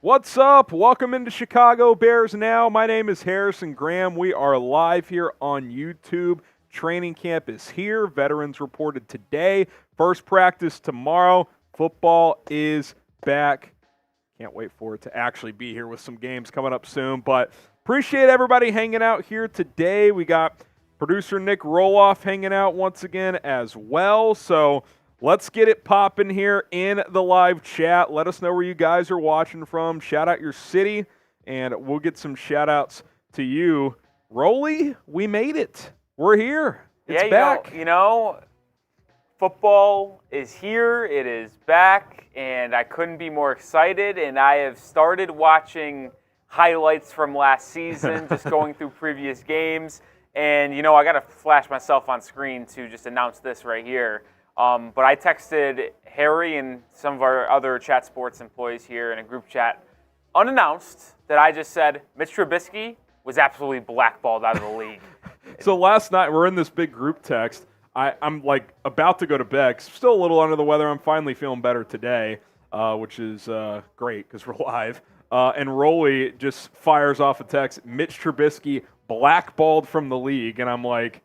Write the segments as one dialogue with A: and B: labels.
A: What's up? Welcome into Chicago Bears Now. My name is Harrison Graham. We are live here on YouTube. Training camp is here. Veterans reported today. First practice tomorrow. Football is back. Can't wait for it to actually be here with some games coming up soon. But appreciate everybody hanging out here today. We got producer Nick Roloff hanging out once again as well. So let's get it popping here in the live chat. Let us know where you guys are watching from. Shout out your city, and we'll get some shout outs to you. Rolly, we made it. We're here. It's back.
B: Football is here. It is back, and I couldn't be more excited. And I have started watching highlights from last season, just going through previous games. And, I got to flash myself on screen to just announce this right here. But I texted Harry and some of our other Chat Sports employees here in a group chat, unannounced, that I just said Mitch Trubisky was absolutely blackballed out of the league.
A: So last night, we're in this big group text. I'm about to go to bed. Still a little under the weather. I'm finally feeling better today, which is great because we're live. And Rolly just fires off a text, Mitch Trubisky blackballed from the league. And I'm like,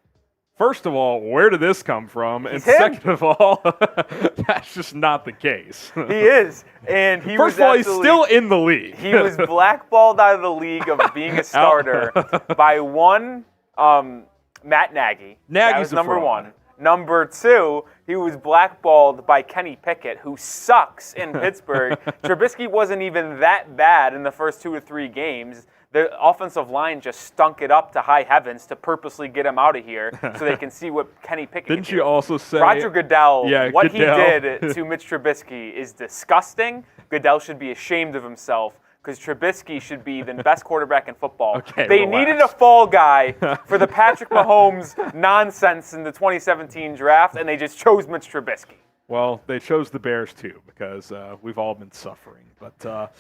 A: first of all, where did this come from? And second of all, that's just not the case.
B: He is. And he
A: First of all, he's still in the league.
B: He was blackballed out of the league of being a starter by one Matt Nagy. That was number one. Number two, he was blackballed by Kenny Pickett, who sucks in Pittsburgh. Trubisky wasn't even that bad in the first 2 or 3 games. The offensive line just stunk it up to high heavens to purposely get him out of here so they can see what Kenny Pickett can do.
A: Didn't you also say
B: Roger Goodell, what
A: Goodell.
B: he did to Mitch Trubisky is disgusting. Goodell should be ashamed of himself because Trubisky should be the best quarterback in football.
A: Okay,
B: they
A: relax.
B: needed a fall guy for the Patrick Mahomes nonsense in the 2017 draft, and they just chose Mitch Trubisky.
A: Well, they chose the Bears too because we've all been suffering. But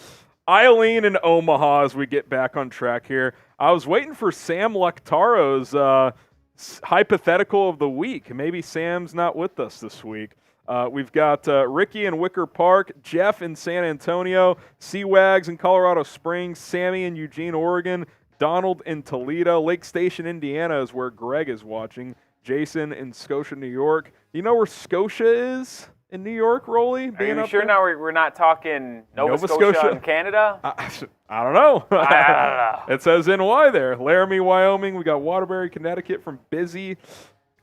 A: Eileen in Omaha, as we get back on track here. I was waiting for Sam Lectaro's hypothetical of the week. Maybe Sam's not with us this week. We've got Ricky in Wicker Park, Jeff in San Antonio, Sea-Wags in Colorado Springs, Sammy in Eugene, Oregon, Donald in Toledo, Lake Station, Indiana is where Greg is watching, Jason in Scotia, New York. You know where Scotia is in New York, Rolly?
B: Are you sure now we're not talking Nova Scotia in Canada?
A: I don't know.
B: I don't know.
A: It says NY there. Laramie, Wyoming. We got Waterbury, Connecticut from Busy.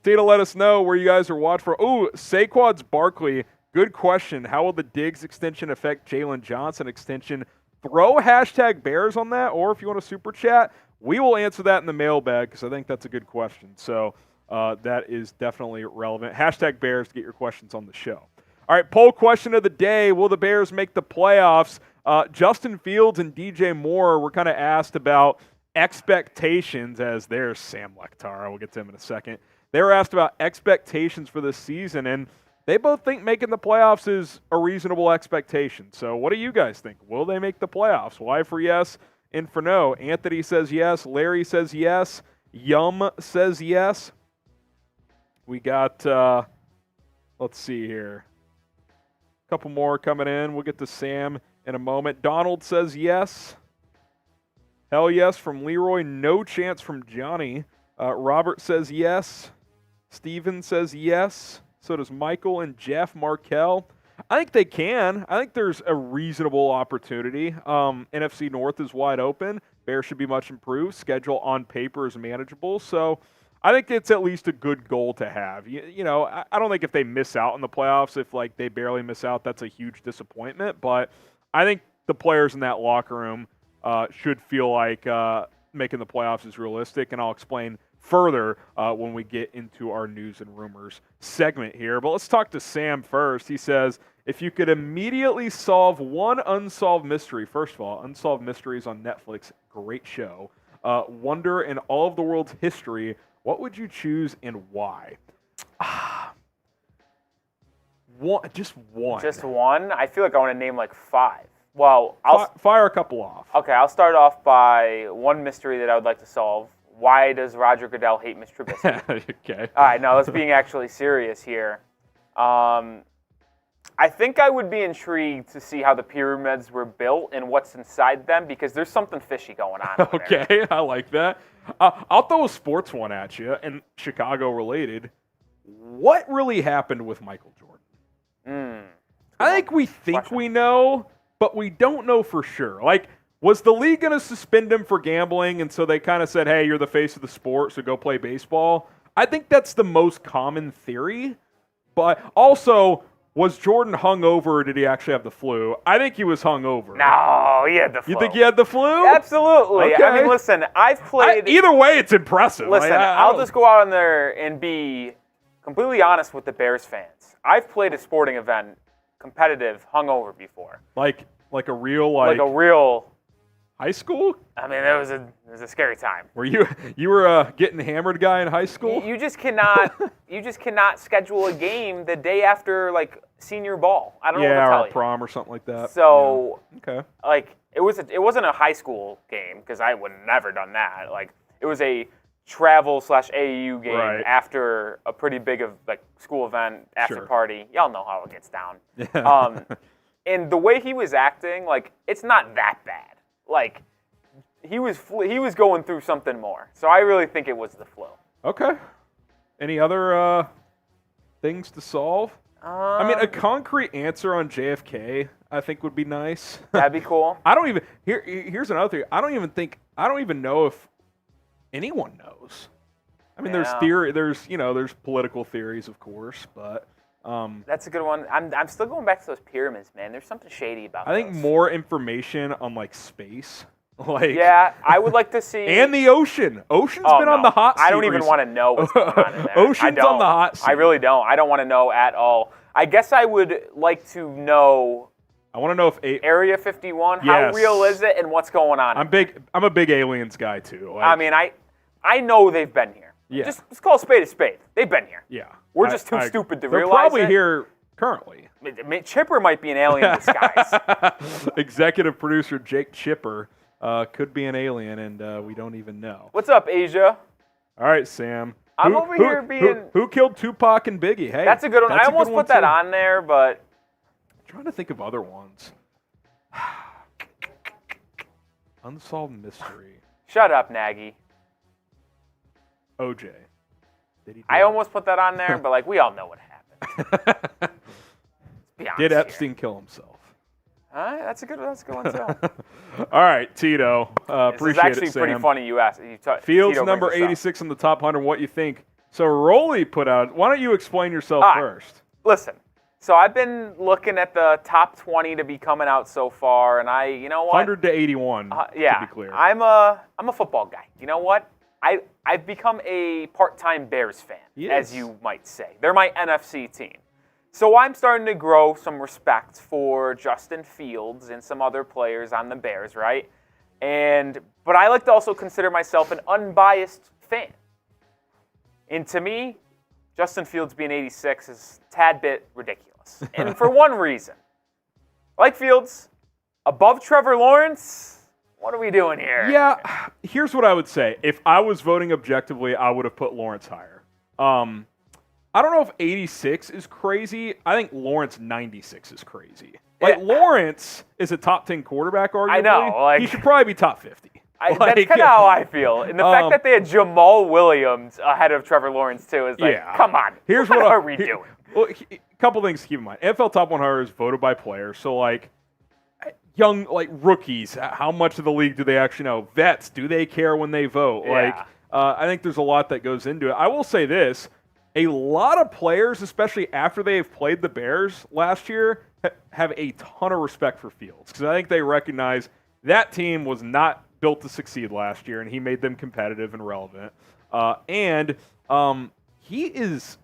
A: To let us know where you guys are watching for. Oh, Saquad's Barkley. Good question. How will the Diggs extension affect Jalen Johnson extension? Throw hashtag Bears on that, or if you want to super chat, we will answer that in the mailbag because I think that's a good question. So that is definitely relevant. Hashtag Bears to get your questions on the show. All right, poll question of the day. Will the Bears make the playoffs? Justin Fields and DJ Moore were kind of asked about expectations as there's Sam Lectara. We'll get to him in a second. They were asked about expectations for this season, and they both think making the playoffs is a reasonable expectation. So what do you guys think? Will they make the playoffs? Y for yes and for no. Anthony says yes. Larry says yes. Yum says yes. We got, let's see here. A couple more coming in. We'll get to Sam in a moment. Donald says yes. Hell yes from Leroy. No chance from Johnny. Robert says yes. Steven says yes. So does Michael and Jeff Markel. I think they can. I think there's a reasonable opportunity. NFC North is wide open. Bears should be much improved. Schedule on paper is manageable. So I think it's at least a good goal to have. I don't think if they miss out in the playoffs, if they barely miss out, that's a huge disappointment. But I think the players in that locker room should feel like making the playoffs is realistic, and I'll explain further when we get into our news and rumors segment here. But let's talk to Sam first. He says, if you could immediately solve one unsolved mystery, first of all, Unsolved Mysteries on Netflix, great show, wonder in all of the world's history, what would you choose and why? Just one.
B: Just one? I feel like I want to name 5. Well, I'll
A: fire a couple off.
B: Okay, I'll start off by one mystery that I would like to solve. Why does Roger Goodell hate Mitch Trubisky?
A: Okay.
B: All right, now let's being actually serious here. I think I would be intrigued to see how the pyramids were built and what's inside them because there's something fishy going on over there.
A: Okay, I like that. I'll throw a sports one at you, and Chicago related. What really happened with Michael Jordan? I think we think we know, but we don't know for sure. Like, was the league going to suspend him for gambling, and so they kind of said, hey, you're the face of the sport, so go play baseball? I think that's the most common theory. But also, was Jordan hungover or did he actually have the flu? I think he was hungover.
B: No, he had the flu.
A: You think he had the flu?
B: Absolutely.
A: Okay.
B: I mean, listen, I've played...
A: Either way, it's impressive.
B: Listen, I'll just go out in there and be completely honest with the Bears fans. I've played a sporting event, competitive, hungover before.
A: Like a real,
B: Like a real...
A: high school?
B: I mean, it was a scary time.
A: Were you were a getting hammered guy in high school?
B: You just cannot schedule a game the day after like senior ball. I don't know what to tell you.
A: or prom or something like that.
B: So
A: okay,
B: like it wasn't a high school game because I would have never done that. Like it was a travel/AAU game after a pretty big school event after party. Y'all know how it gets down. And the way he was acting, like it's not that bad. Like, he was going through something more. So I really think it was the flu.
A: Okay. Any other things to solve? I mean, a concrete answer on JFK, I think, would be nice.
B: That'd be cool.
A: Here's another thing. I don't even know if anyone knows. I mean, there's political theories, of course, but.
B: That's a good one. I'm still going back to those pyramids, man. There's something shady about
A: I think more information on like space.
B: Yeah, I would like to see.
A: And the ocean. Ocean's been on the hot seat.
B: I don't even want to know what's going on in there.
A: Ocean's on the hot seat.
B: I really don't. I don't want to know at all. I guess I would like to know.
A: I want to know if
B: Area 51. How real is it, and what's going on?
A: I'm a big aliens guy too.
B: I mean, I know they've been here. Yeah. Just call a spade a spade. They've been here.
A: Yeah.
B: We're just too stupid to realize
A: They're probably here currently.
B: Chipper might be an alien in disguise.
A: Executive producer Jake Chipper could be an alien, and we don't even know.
B: What's up, Asia?
A: All right, Sam.
B: I'm over here being...
A: Who killed Tupac and Biggie? Hey,
B: that's a good one. I almost put that on there, but...
A: I'm trying to think of other ones. Unsolved mystery.
B: Shut up, Nagy.
A: OJ.
B: I almost put that on there, but we all know what happened. Let's be honest.
A: Did Epstein kill himself?
B: That's a good one too.
A: All right, Tito. Appreciate it,
B: It's actually pretty funny you asked.
A: Fields
B: Tito
A: number 86 in the top 100. What you think? So Rolly put out. Why don't you explain yourself first?
B: Listen. So I've been looking at the top 20 to be coming out so far, and you know what?
A: 100 to 81. To be clear.
B: I'm a football guy. You know what? I've become a part-time Bears fan, as you might say. They're my NFC team. So I'm starting to grow some respect for Justin Fields and some other players on the Bears, right? But I like to also consider myself an unbiased fan. And to me, Justin Fields being 86 is a tad bit ridiculous. And for one reason. Like Fields, above Trevor Lawrence... What are we doing here?
A: Yeah, here's what I would say. If I was voting objectively, I would have put Lawrence higher. I don't know if 86 is crazy. I think Lawrence 96 is crazy. Lawrence is a top 10 quarterback, arguably.
B: I know.
A: He should probably be top 50.
B: That's kind of how I feel. And the fact that they had Jamal Williams ahead of Trevor Lawrence, too, is come on.
A: Here's
B: what are we doing?
A: Well, a couple things to keep in mind. NFL Top 100 is voted by players, so, young, rookies, how much of the league do they actually know? Vets, do they care when they vote?
B: Yeah.
A: I think there's a lot that goes into it. I will say this. A lot of players, especially after they've played the Bears last year, have a ton of respect for Fields because I think they recognize that team was not built to succeed last year, and he made them competitive and relevant. He is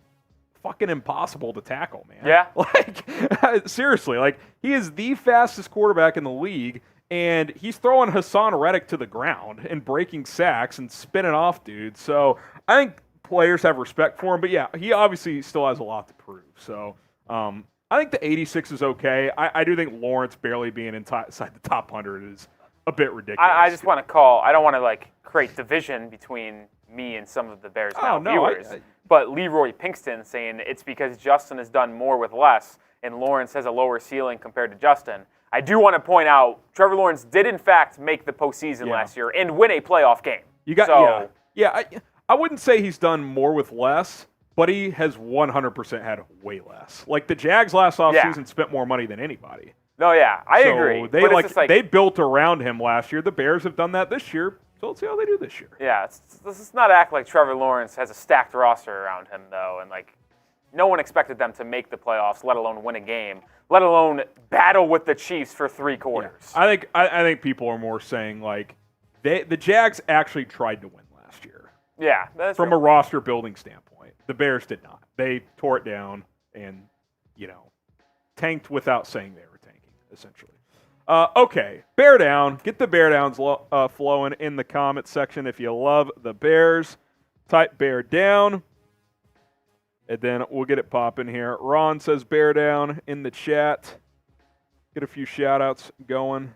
A: fucking impossible to tackle, man.
B: Yeah.
A: Seriously, he is the fastest quarterback in the league, and he's throwing Hassan Reddick to the ground and breaking sacks and spinning off dudes. So I think players have respect for him, but yeah, he obviously still has a lot to prove. So I think the 86 is okay. I do think Lawrence barely being inside the top 100 is a bit ridiculous.
B: I just want to call. I don't want to create division between me and some of the Bears viewers. But Leroy Pinkston saying it's because Justin has done more with less. and Lawrence has a lower ceiling compared to Justin. I do want to point out, Trevor Lawrence did in fact make the postseason last year and win a playoff game.
A: I wouldn't say he's done more with less, but he has 100% had way less. Like the Jags last offseason spent more money than anybody.
B: No, I agree.
A: They built around him last year. The Bears have done that this year, so let's see how they do this year.
B: Yeah, let's not act like Trevor Lawrence has a stacked roster around him, though, and no one expected them to make the playoffs, let alone win a game, let alone battle with the Chiefs for 3 quarters.
A: Yeah. I think people are more saying the Jags actually tried to win last year.
B: Yeah, that's
A: from a roster building standpoint. The Bears did not. They tore it down and tanked without saying they were tanking, essentially. Okay, bear down. Get the bear downs flowing in the comment section if you love the Bears. Type bear down. And then we'll get it popping here. Ron says bear down in the chat. Get a few shout-outs going.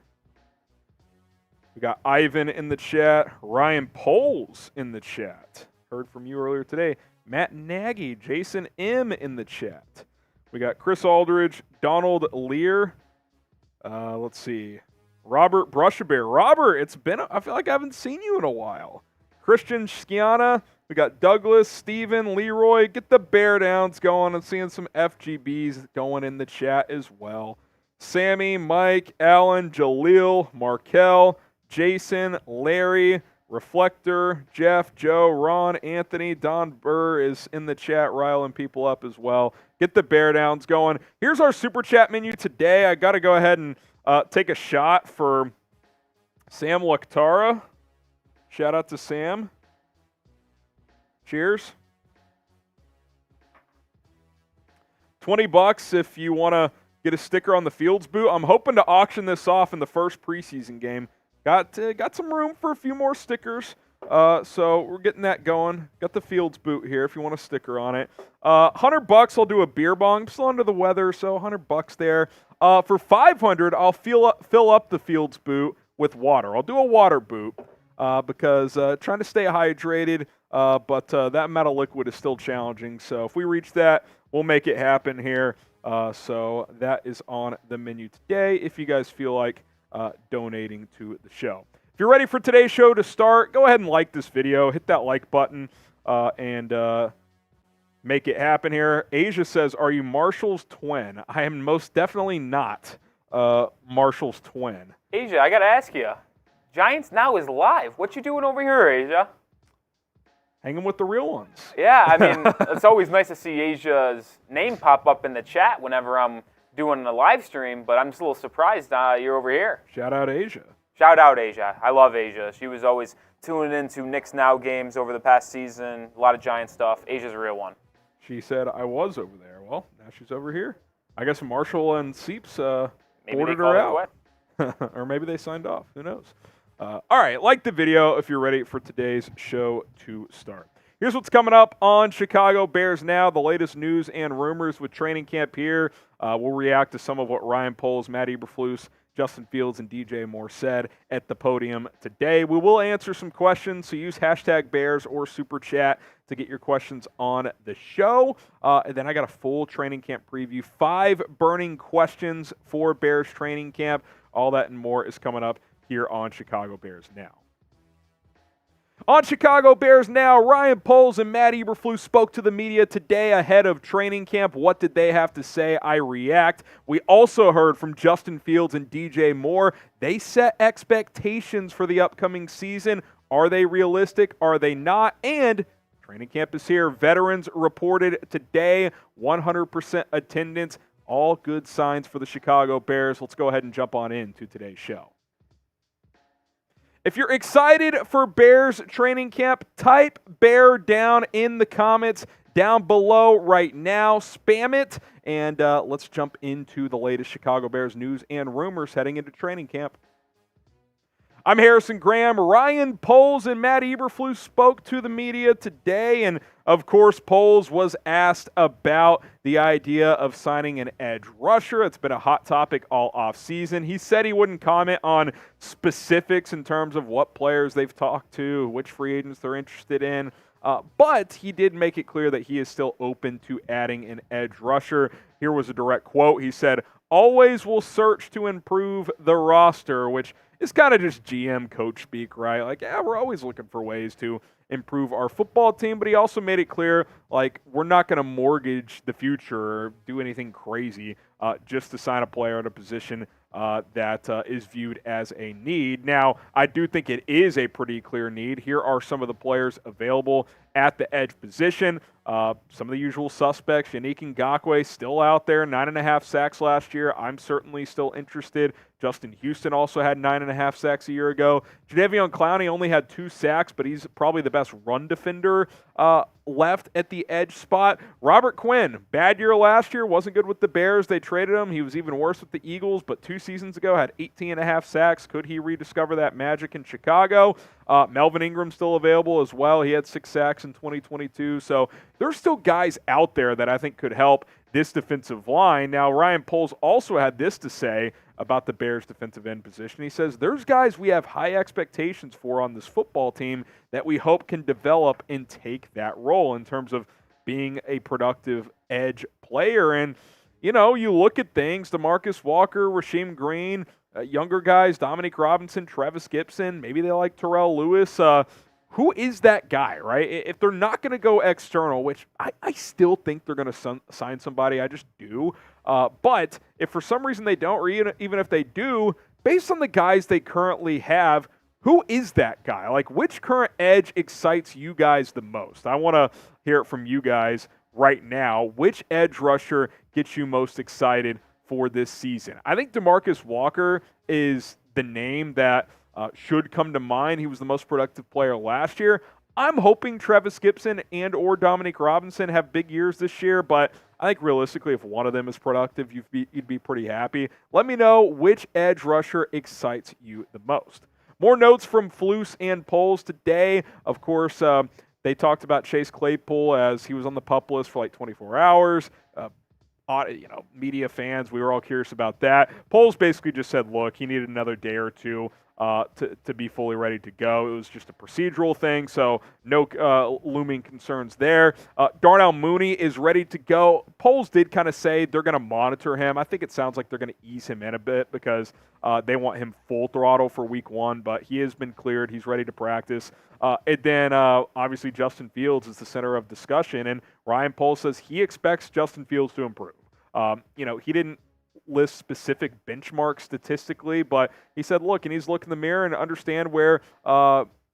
A: We got Ivan in the chat. Ryan Poles in the chat. Heard from you earlier today. Matt Nagy. Jason M. in the chat. We got Chris Aldridge. Donald Lear. Let's see. Robert Brushabear. Robert, I feel like I haven't seen you in a while. Christian Sciana. We got Douglas, Steven, Leroy. Get the bear downs going. I'm seeing some FGBs going in the chat as well. Sammy, Mike, Alan, Jaleel, Markel, Jason, Larry, Reflector, Jeff, Joe, Ron, Anthony, Don Burr is in the chat, riling people up as well. Get the bear downs going. Here's our super chat menu today. I got to go ahead and take a shot for Sam Laktara. Shout out to Sam. Cheers. $20 if you want to get a sticker on the Fields boot. I'm hoping to auction this off in the first preseason game. Got some room for a few more stickers, so we're getting that going. Got the Fields boot here if you want a sticker on it. $100 I'll do a beer bong. I'm still under the weather, so $100 there. For $500 I'll fill up the Fields boot with water. I'll do a water boot because trying to stay hydrated. But that amount of liquid is still challenging. So if we reach that, we'll make it happen here. So that is on the menu today if you guys feel like donating to the show. If you're ready for today's show to start, go ahead and like this video. Hit that like button and make it happen here. Asia says, are you Marshall's twin? I am most definitely not Marshall's twin.
B: Asia, I got to ask you. Giants Now is live. What you doing over here, Asia?
A: Hanging with the real ones.
B: Yeah, I mean, it's always nice to see Asia's name pop up in the chat whenever I'm doing a live stream, but I'm just a little surprised you're over here.
A: Shout out Asia.
B: Shout out Asia. I love Asia. She was always tuning into Knicks Now games over the past season, a lot of Giant stuff. Asia's a real one.
A: She said I was over there. Well, now she's over here. I guess Marshall and Seeps ordered her out. Or maybe they signed off. Who knows? All right, like the video if you're ready for today's show to start. Here's what's coming up on Chicago Bears Now, the latest news and rumors with training camp here. We'll react to some of what Ryan Poles, Matt Eberflus, Justin Fields, and DJ Moore said at the podium today. We will answer some questions, so use hashtag Bears or Super Chat to get your questions on the show. And then I got a full training camp preview, 5 burning questions for Bears training camp. All that and more is coming up here on Chicago Bears Now. On Chicago Bears Now, Ryan Poles and Matt Eberflus spoke to the media today ahead of training camp. What did they have to say? I react. We also heard from Justin Fields and DJ Moore. They set expectations for the upcoming season. Are they realistic? Are they not? And training camp is here. Veterans reported today, 100% attendance. All good signs for the Chicago Bears. Let's go ahead and jump on into today's show. If you're excited for Bears training camp, type bear down in the comments down below right now. Spam it, and let's jump into the latest Chicago Bears news and rumors heading into training camp. I'm Harrison Graham. Ryan Poles and Matt Eberflus spoke to the media today, and of course, Poles was asked about the idea of signing an edge rusher. It's been a hot topic all offseason. He said he wouldn't comment on specifics in terms of what players they've talked to, which free agents they're interested in. But he did make it clear that he is still open to adding an edge rusher. Here was a direct quote. He said, "Always will search to improve the roster," which is kind of just GM coach speak, right? Like, yeah, we're always looking for ways to improve our football team, but he also made it clear, like, we're not going to mortgage the future or do anything crazy just to sign a player at a position that is viewed as a need. Now, I do think it is a pretty clear need. Here are some of the players available at the edge position. Some of the usual suspects. Yannick Ngakoue still out there, 9.5 sacks last year. I'm certainly still interested. Justin Houston also had 9.5 sacks a year ago. Jadeveon Clowney only had 2 sacks, but he's probably the best run defender left at the edge spot. Robert Quinn, bad year last year, wasn't good with the Bears. They traded him. He was even worse with the Eagles, but 2 seasons ago had 18.5 sacks. Could he rediscover that magic in Chicago? Melvin Ingram still available as well. He had 6 sacks in 2022. So there's still guys out there that I think could help this defensive line. Now, Ryan Poles also had this to say about the Bears' defensive end position. He says, "There's guys we have high expectations for on this football team that we hope can develop and take that role in terms of being a productive edge player." And, you know, you look at things, DeMarcus Walker, Rasheem Green, younger guys, Dominique Robinson, Travis Gibson, maybe they like Terrell Lewis. Who is that guy, right? If they're not going to go external, which I still think they're going to sign somebody, I just do. But if for some reason they don't, or even if they do, based on the guys they currently have, who is that guy? Like, which current edge excites you guys the most? I want to hear it from you guys right now. Which edge rusher gets you most excited for this season? I think DeMarcus Walker is the name that should come to mind. He was the most productive player last year. I'm hoping Travis Gibson and or Dominique Robinson have big years this year, but I think realistically, if one of them is productive, you'd be pretty happy. Let me know which edge rusher excites you the most. More notes from Flus and Poles today. Of course, they talked about Chase Claypool as he was on the PUP list for like 24 hours. Media fans, we were all curious about that. Poles basically just said, look, he needed another day or two to be fully ready to go. It was just a procedural thing, so no looming concerns there. Darnell Mooney is ready to go. Poles did kind of say they're going to monitor him. I think it sounds like they're going to ease him in a bit because they want him full throttle for week 1, but he has been cleared. He's ready to practice. And then, obviously, Justin Fields is the center of discussion, and Ryan Poles says he expects Justin Fields to improve. He didn't list specific benchmarks statistically, but he said, look, he needs to look in the mirror and understand where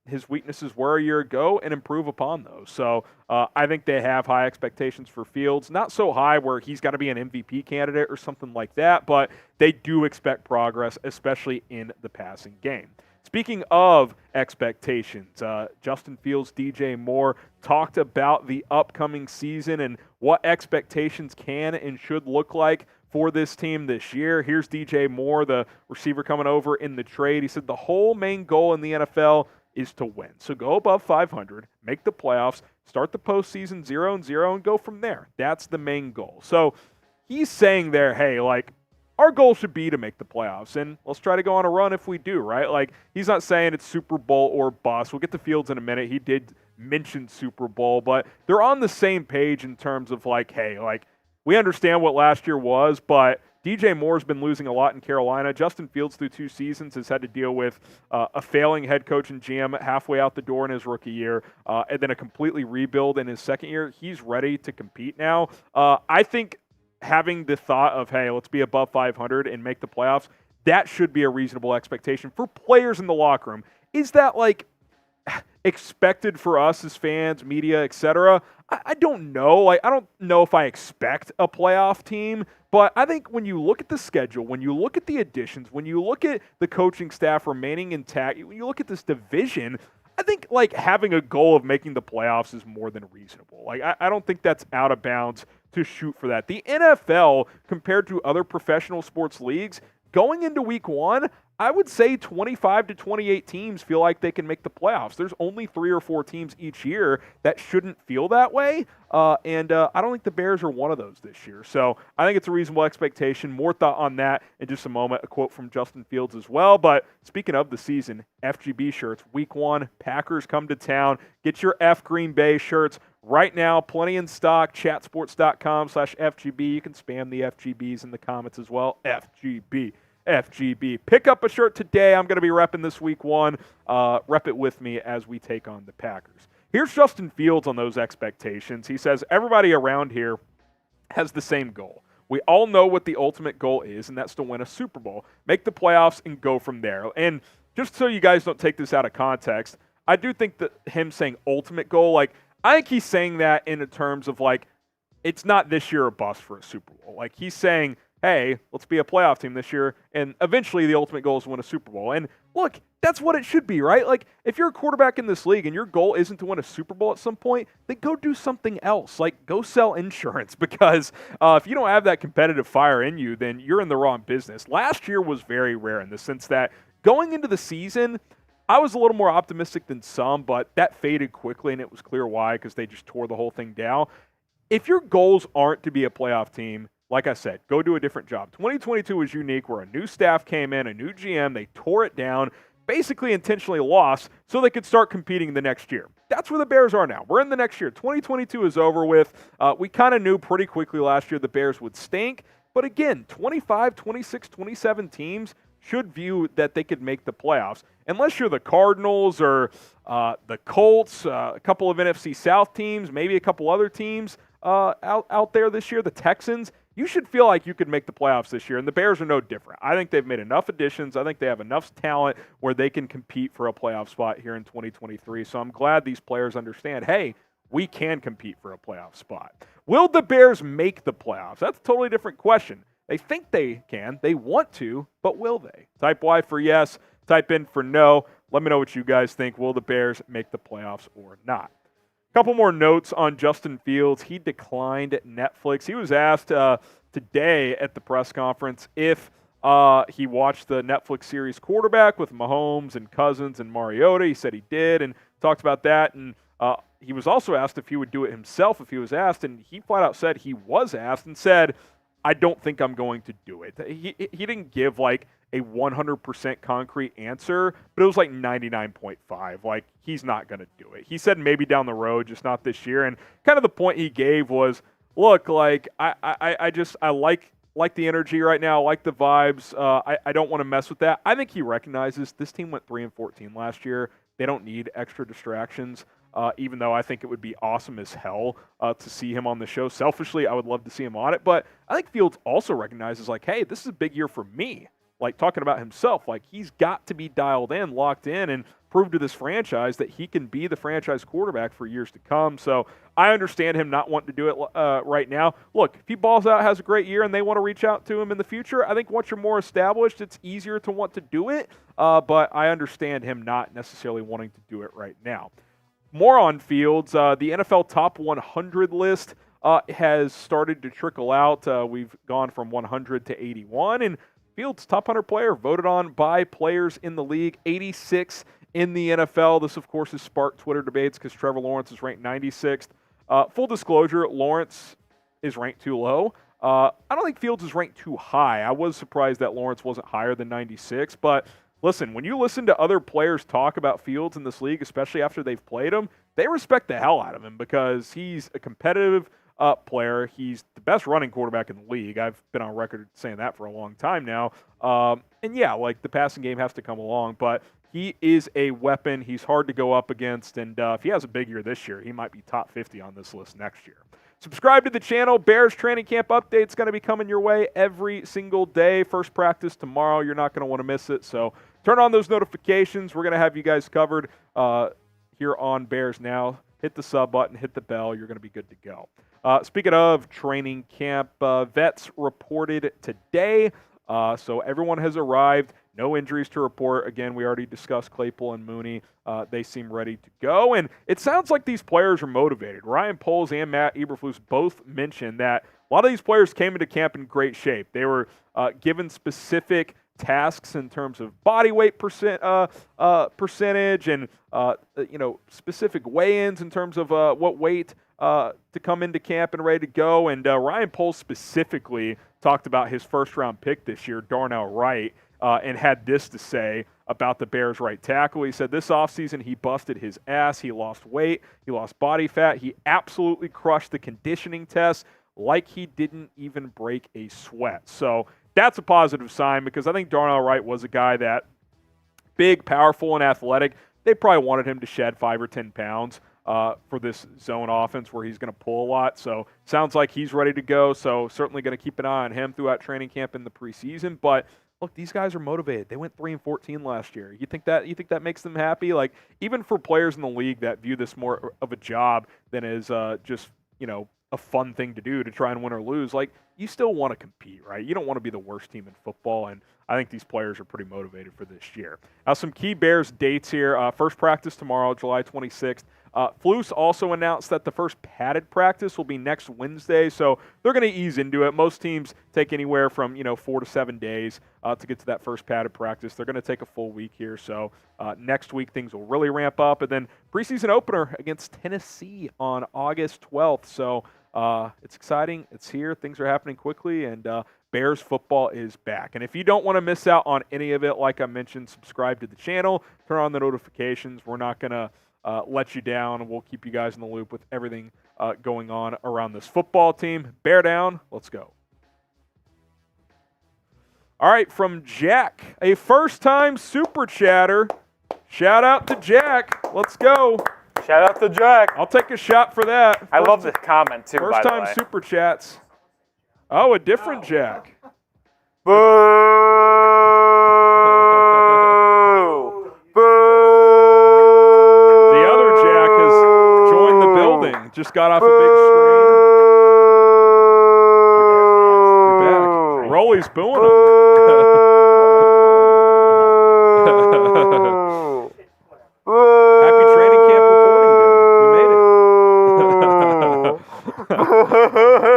A: his weaknesses were a year ago and improve upon those. So I think they have high expectations for Fields. Not so high where he's got to be an MVP candidate or something like that, but they do expect progress, especially in the passing game. Speaking of expectations, Justin Fields, DJ Moore talked about the upcoming season and what expectations can and should look like for this team this year. Here's DJ Moore, the receiver coming over in the trade. He said the whole main goal in the NFL is to win. So go above 500, make the playoffs, start the postseason 0-0, and go from there. That's the main goal. So he's saying there, hey, like, our goal should be to make the playoffs, and let's try to go on a run if we do, right? Like, he's not saying it's Super Bowl or bust. We'll get to Fields in a minute. He did mention Super Bowl, but they're on the same page in terms of, like, hey, like, we understand what last year was, but DJ Moore's been losing a lot in Carolina. Justin Fields, through 2 seasons, has had to deal with a failing head coach and GM halfway out the door in his rookie year, and then a completely rebuild in his second year. He's ready to compete now. I think having the thought of, hey, let's be above 500 and make the playoffs, that should be a reasonable expectation for players in the locker room. Is that, like, expected for us as fans, media, etc.? I don't know. Like, I don't know if I expect a playoff team, but I think when you look at the schedule, when you look at the additions, when you look at the coaching staff remaining intact, when you look at this division, I think, like, having a goal of making the playoffs is more than reasonable. Like, I don't think that's out of bounds to shoot for that. The NFL, compared to other professional sports leagues, going into week 1, I would say 25 to 28 teams feel like they can make the playoffs. There's only 3 or 4 teams each year that shouldn't feel that way, and I don't think the Bears are one of those this year. So I think it's a reasonable expectation. More thought on that in just a moment. A quote from Justin Fields as well. But speaking of the season, FGB shirts, Week 1, Packers come to town. Get your F Green Bay shirts right now. Plenty in stock. Chatsports.com/FGB. You can spam the FGBs in the comments as well. FGB. Pick up a shirt today. I'm going to be repping this Week 1. Rep it with me as we take on the Packers. Here's Justin Fields on those expectations. He says, everybody around here has the same goal. We all know what the ultimate goal is, and that's to win a Super Bowl, make the playoffs, and go from there. And just so you guys don't take this out of context, I do think that him saying ultimate goal, like, I think he's saying that in terms of, like, it's not this year or bust for a Super Bowl. Like, he's saying, hey, let's be a playoff team this year, and eventually the ultimate goal is to win a Super Bowl. And look, that's what it should be, right? Like, if you're a quarterback in this league and your goal isn't to win a Super Bowl at some point, then go do something else. Like, go sell insurance, because if you don't have that competitive fire in you, then you're in the wrong business. Last year was very rare in the sense that going into the season, I was a little more optimistic than some, but that faded quickly, and it was clear why, because they just tore the whole thing down. If your goals aren't to be a playoff team, like I said, go do a different job. 2022 was unique, where a new staff came in, a new GM, they tore it down, basically intentionally lost so they could start competing the next year. That's where the Bears are now. We're in the next year. 2022 is over with. We kind of knew pretty quickly last year the Bears would stink. But again, 25, 26, 27 teams should view that they could make the playoffs. Unless you're the Cardinals or the Colts, a couple of NFC South teams, maybe a couple other teams out there this year, the Texans, you should feel like you could make the playoffs this year, and the Bears are no different. I think they've made enough additions. I think they have enough talent where they can compete for a playoff spot here in 2023. So I'm glad these players understand, hey, we can compete for a playoff spot. Will the Bears make the playoffs? That's a totally different question. They think they can. They want to, but will they? Type Y for yes. Type in for no. Let me know what you guys think. Will the Bears make the playoffs or not? Couple more notes on Justin Fields. He declined Netflix. He was asked today at the press conference if he watched the Netflix series Quarterback with Mahomes and Cousins and Mariota. He said he did and talked about that. And he was also asked if he would do it himself if he was asked. And he flat out said he was asked and said, I don't think I'm going to do it. He didn't give like a 100% concrete answer, but it was like 99.5. Like, he's not going to do it. He said maybe down the road, just not this year. And kind of the point he gave was, look, like, I like the energy right now, I like the vibes. I don't want to mess with that. I think he recognizes this team went 3-14 last year. They don't need extra distractions. Even though I think it would be awesome as hell to see him on the show. Selfishly, I would love to see him on it. But I think Fields also recognizes, like, hey, this is a big year for me. Like, talking about himself, like, he's got to be dialed in, locked in, and prove to this franchise that he can be the franchise quarterback for years to come. So I understand him not wanting to do it right now. Look, if he balls out, has a great year, and they want to reach out to him in the future, I think once you're more established, it's easier to want to do it. But I understand him not necessarily wanting to do it right now. More on Fields. The NFL Top 100 list has started to trickle out. We've gone from 100 to 81, and Fields' top 100 player voted on by players in the league, 86 in the NFL. This, of course, has sparked Twitter debates because Trevor Lawrence is ranked 96th. Full disclosure, Lawrence is ranked too low. I don't think Fields is ranked too high. I was surprised that Lawrence wasn't higher than 96, but listen, when you listen to other players talk about Fields in this league, especially after they've played him, they respect the hell out of him because he's a competitive player. He's the best running quarterback in the league. I've been on record saying that for a long time now. And yeah, like, the passing game has to come along, but he is a weapon. He's hard to go up against, and if he has a big year this year, he might be top 50 on this list next year. Subscribe to the channel. Bears training camp update's going to be coming your way every single day. First practice tomorrow. You're not going to want to miss it, so turn on those notifications. We're going to have you guys covered here on Bears Now. Hit the sub button, hit the bell. You're going to be good to go. Speaking of training camp, vets reported today. So everyone has arrived. No injuries to report. Again, we already discussed Claypool and Mooney. They seem ready to go. And it sounds like these players are motivated. Ryan Poles and Matt Eberflus both mentioned that a lot of these players came into camp in great shape. They were given specific tasks in terms of body weight percentage and specific weigh-ins in terms of what weight to come into camp and ready to go. And Ryan Poles specifically talked about his first-round pick this year, Darnell Wright, and had this to say about the Bears' right tackle. He said this offseason he busted his ass. He lost weight. He lost body fat. He absolutely crushed the conditioning test like he didn't even break a sweat. So that's a positive sign because I think Darnell Wright was a guy that big, powerful, and athletic. They probably wanted him to shed 5 or 10 pounds for this zone offense where he's going to pull a lot. So sounds like he's ready to go. So certainly going to keep an eye on him throughout training camp in the preseason. But look, these guys are motivated. They went 3-14 last year. You think that makes them happy? Like, even for players in the league that view this more of a job than as just a fun thing to do to try and win or lose, like, you still want to compete, right? You don't want to be the worst team in football, and I think these players are pretty motivated for this year. Some key Bears dates here. First practice tomorrow, July 26th. Flus also announced that the first padded practice will be next Wednesday, so they're going to ease into it. Most teams take anywhere from 4 to 7 days to get to that first padded practice. They're going to take a full week here, so next week things will really ramp up. And then preseason opener against Tennessee on August 12th. So it's exciting. It's here. Things are happening quickly, and Bears football is back. And if you don't want to miss out on any of it, like I mentioned, subscribe to the channel, turn on the notifications. We're not going to let you down. We'll keep you guys in the loop with everything going on around this football team. Bear down. Let's go. All right, from Jack, a first-time super chatter. Shout out to Jack. Let's go.
B: Shout out to Jack.
A: I'll take a shot for that.
B: I love this comment, too, by the way.
A: First-time super chats. Oh, a different Jack.
B: Boo!
A: The other Jack has joined the building. Just got off a big screen. You're back. Rolly's booing him. Happy training camp reporting day. We made it.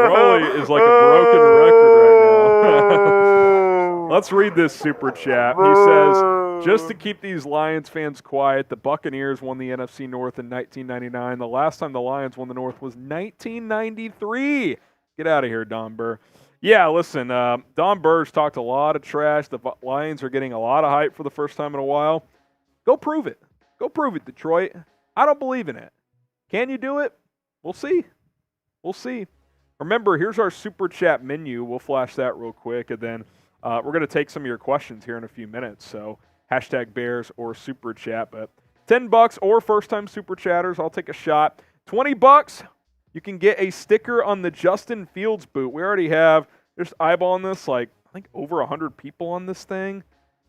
A: Rolly is like a broken record right now. Let's read this super chat. He says, just to keep these Lions fans quiet, the Buccaneers won the NFC North in 1999. The last time the Lions won the North was 1993. Get out of here, Don Burr. Yeah, listen, Don Burr's talked a lot of trash. The Lions are getting a lot of hype for the first time in a while. Go prove it. Go prove it, Detroit. I don't believe in it. Can you do it? We'll see. We'll see. Remember, here's our super chat menu. We'll flash that real quick, and then we're going to take some of your questions here in a few minutes. So hashtag Bears or super chat. But $10 or first-time super chatters, I'll take a shot. $20, you can get a sticker on the Justin Fields boot. We already have, just eyeballing this, like, I think over 100 people on this thing.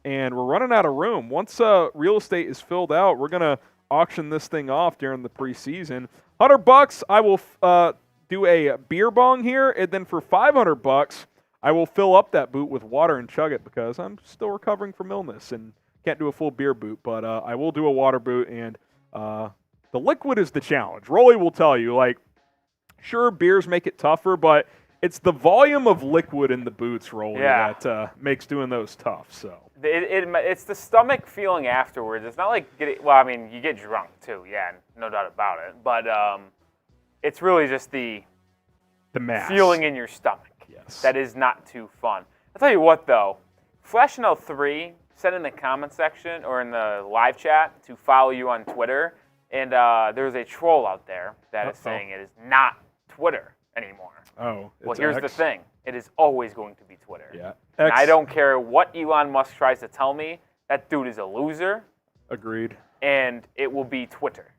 A: And we're running out of room. Once real estate is filled out, we're going to auction this thing off during the preseason. $100, I will do a beer bong here. And then for $500, I will fill up that boot with water and chug it because I'm still recovering from illness and can't do a full beer boot. But I will do a water boot, and the liquid is the challenge. Rolly will tell you, like, sure, beers make it tougher, but it's the volume of liquid in the boots, Rolly, that makes doing those tough. So
B: it's the stomach feeling afterwards. It's not like you get drunk too, no doubt about it. But it's really just the
A: mass
B: feeling in your stomach.
A: Yes,
B: that is not too fun. I'll tell you what, though, FlashNL3 said in the comment section or in the live chat to follow you on Twitter, and there's a troll out there that is saying it is not Twitter anymore.
A: Oh,
B: well, here's the thing. It is always going to be Twitter.
A: Yeah.
B: And I don't care what Elon Musk tries to tell me. That dude is a loser.
A: Agreed.
B: And it will be Twitter.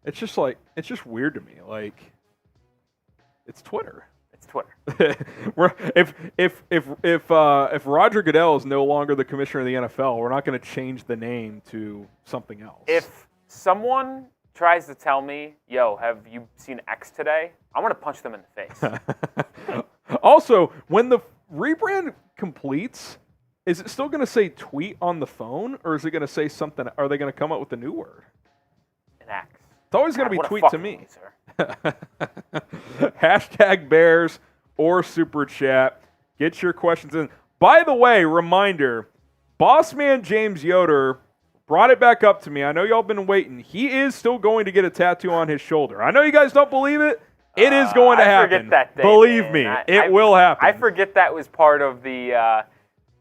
A: It's just weird to me. Like, it's Twitter.
B: It's Twitter.
A: if Roger Goodell is no longer the commissioner of the NFL, we're not going to change the name to something else.
B: If someone tries to tell me, yo, have you seen X today? I'm going to punch them in the face.
A: Also, when the rebrand completes, is it still going to say tweet on the phone, or is it going to say something? Are they going to come up with a new word?
B: An X.
A: It's always going to be tweet to me.
B: Loser.
A: Hashtag Bears or Super Chat. Get your questions in. By the way, reminder, boss man James Yoder brought it back up to me. I know y'all been waiting. He is still going to get a tattoo on his shoulder. I know you guys don't believe it. It is going to happen.
B: I forget that day,
A: believe me,
B: man.
A: it will happen.
B: I forget that was part of the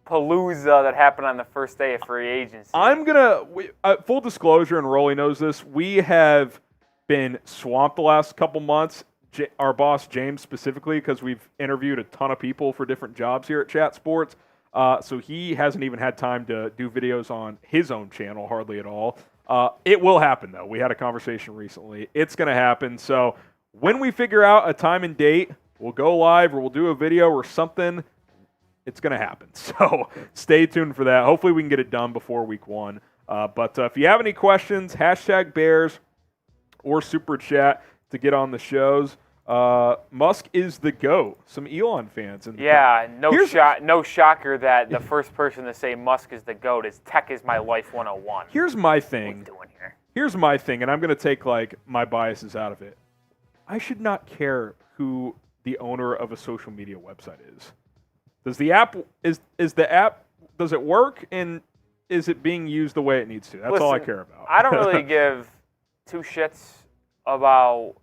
B: palooza that happened on the first day of free agency.
A: I'm going to, full disclosure, and Rolly knows this, we have been swamped the last couple months. Our boss, James, specifically, because we've interviewed a ton of people for different jobs here at Chat Sports. So he hasn't even had time to do videos on his own channel, hardly at all. It will happen, though. We had a conversation recently. It's going to happen. So when we figure out a time and date, we'll go live or we'll do a video or something. It's going to happen. So stay tuned for that. Hopefully we can get it done before week 1. But if you have any questions, #Bears or Super Chat to get on the shows. Musk is the GOAT. Some Elon fans.
B: No shocker that the first person to say Musk is the GOAT is Tech is my life 101.
A: Here's my thing.
B: What are we doing here?
A: Here's my thing, and I'm going to take my biases out of it. I should not care who the owner of a social media website is. Does the app does it work, and is it being used the way it needs to? That's all I care about.
B: I don't really give two shits about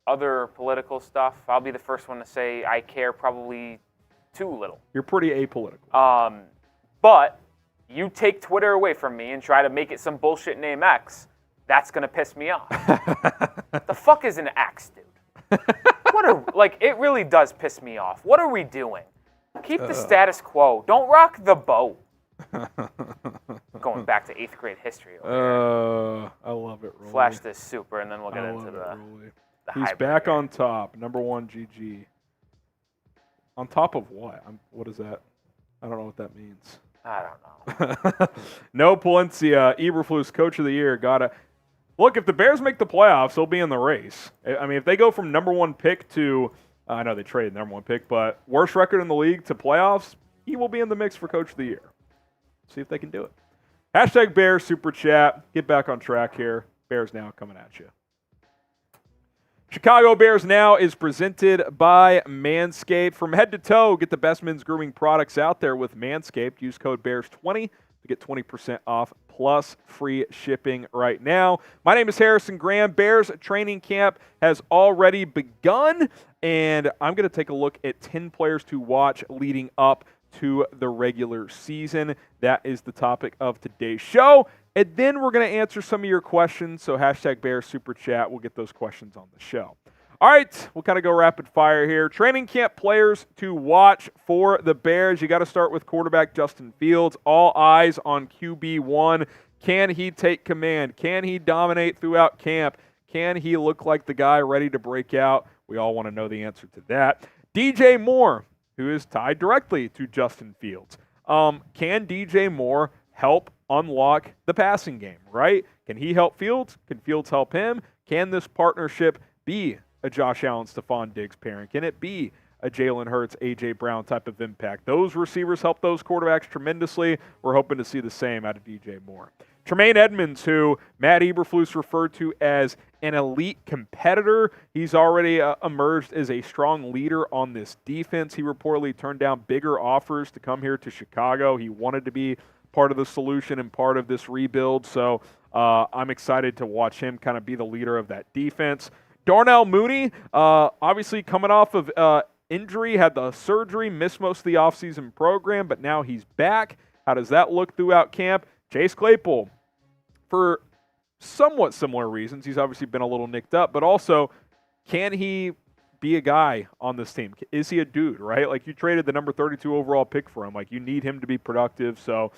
B: other political stuff. I'll be the first one to say I care probably too little.
A: You're pretty apolitical.
B: But you take Twitter away from me and try to make it some bullshit name X, that's going to piss me off. The fuck is an X, dude? It really does piss me off. What are we doing? Keep the status quo. Don't rock the boat. Going back to 8th grade history.
A: I love it, Rolly.
B: Flash this super, and then we'll get into the
A: He's back on top. Number 1 GG. On top of what? What is that? I don't know what that means.
B: I don't know.
A: No Palencia. Eberflus, Coach of the Year. Look, if the Bears make the playoffs, they'll be in the race. I mean, if they go from number 1 pick to, I know they traded number 1 pick, but worst record in the league to playoffs, he will be in the mix for Coach of the Year. See if they can do it. #Bears Super Chat. Get back on track here. Bears Now coming at you. Chicago Bears Now is presented by Manscaped. From head to toe, get the best men's grooming products out there with Manscaped. Use code BEARS20 to get 20% off plus free shipping right now. My name is Harrison Graham. Bears training camp has already begun, and I'm going to take a look at 10 players to watch leading up to the regular season. That is the topic of today's show. And then we're going to answer some of your questions. So #Bears Super Chat. We'll get those questions on the show. All right, we'll kind of go rapid fire here. Training camp players to watch for the Bears. You got to start with quarterback Justin Fields. All eyes on QB1. Can he take command? Can he dominate throughout camp? Can he look like the guy ready to break out? We all want to know the answer to that. DJ Moore, who is tied directly to Justin Fields. Can DJ Moore help unlock the passing game, right? Can he help Fields? Can Fields help him? Can this partnership be a Josh Allen, Stephon Diggs pairing? Can it be a Jalen Hurts, A.J. Brown type of impact? Those receivers help those quarterbacks tremendously. We're hoping to see the same out of DJ Moore. Tremaine Edmunds, who Matt Eberflus referred to as an elite competitor. He's already emerged as a strong leader on this defense. He reportedly turned down bigger offers to come here to Chicago. He wanted to be part of the solution and part of this rebuild. So I'm excited to watch him kind of be the leader of that defense. Darnell Mooney, obviously coming off of injury, had the surgery, missed most of the offseason program, but now he's back. How does that look throughout camp? Chase Claypool, for somewhat similar reasons. He's obviously been a little nicked up, but also, can he be a guy on this team? Is he a dude, right? Like, you traded the number 32 overall pick for him. Like, you need him to be productive. So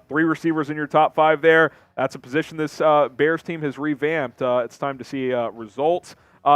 A: 3 receivers in your top 5 there. That's a position this Bears team has revamped. It's time to see results.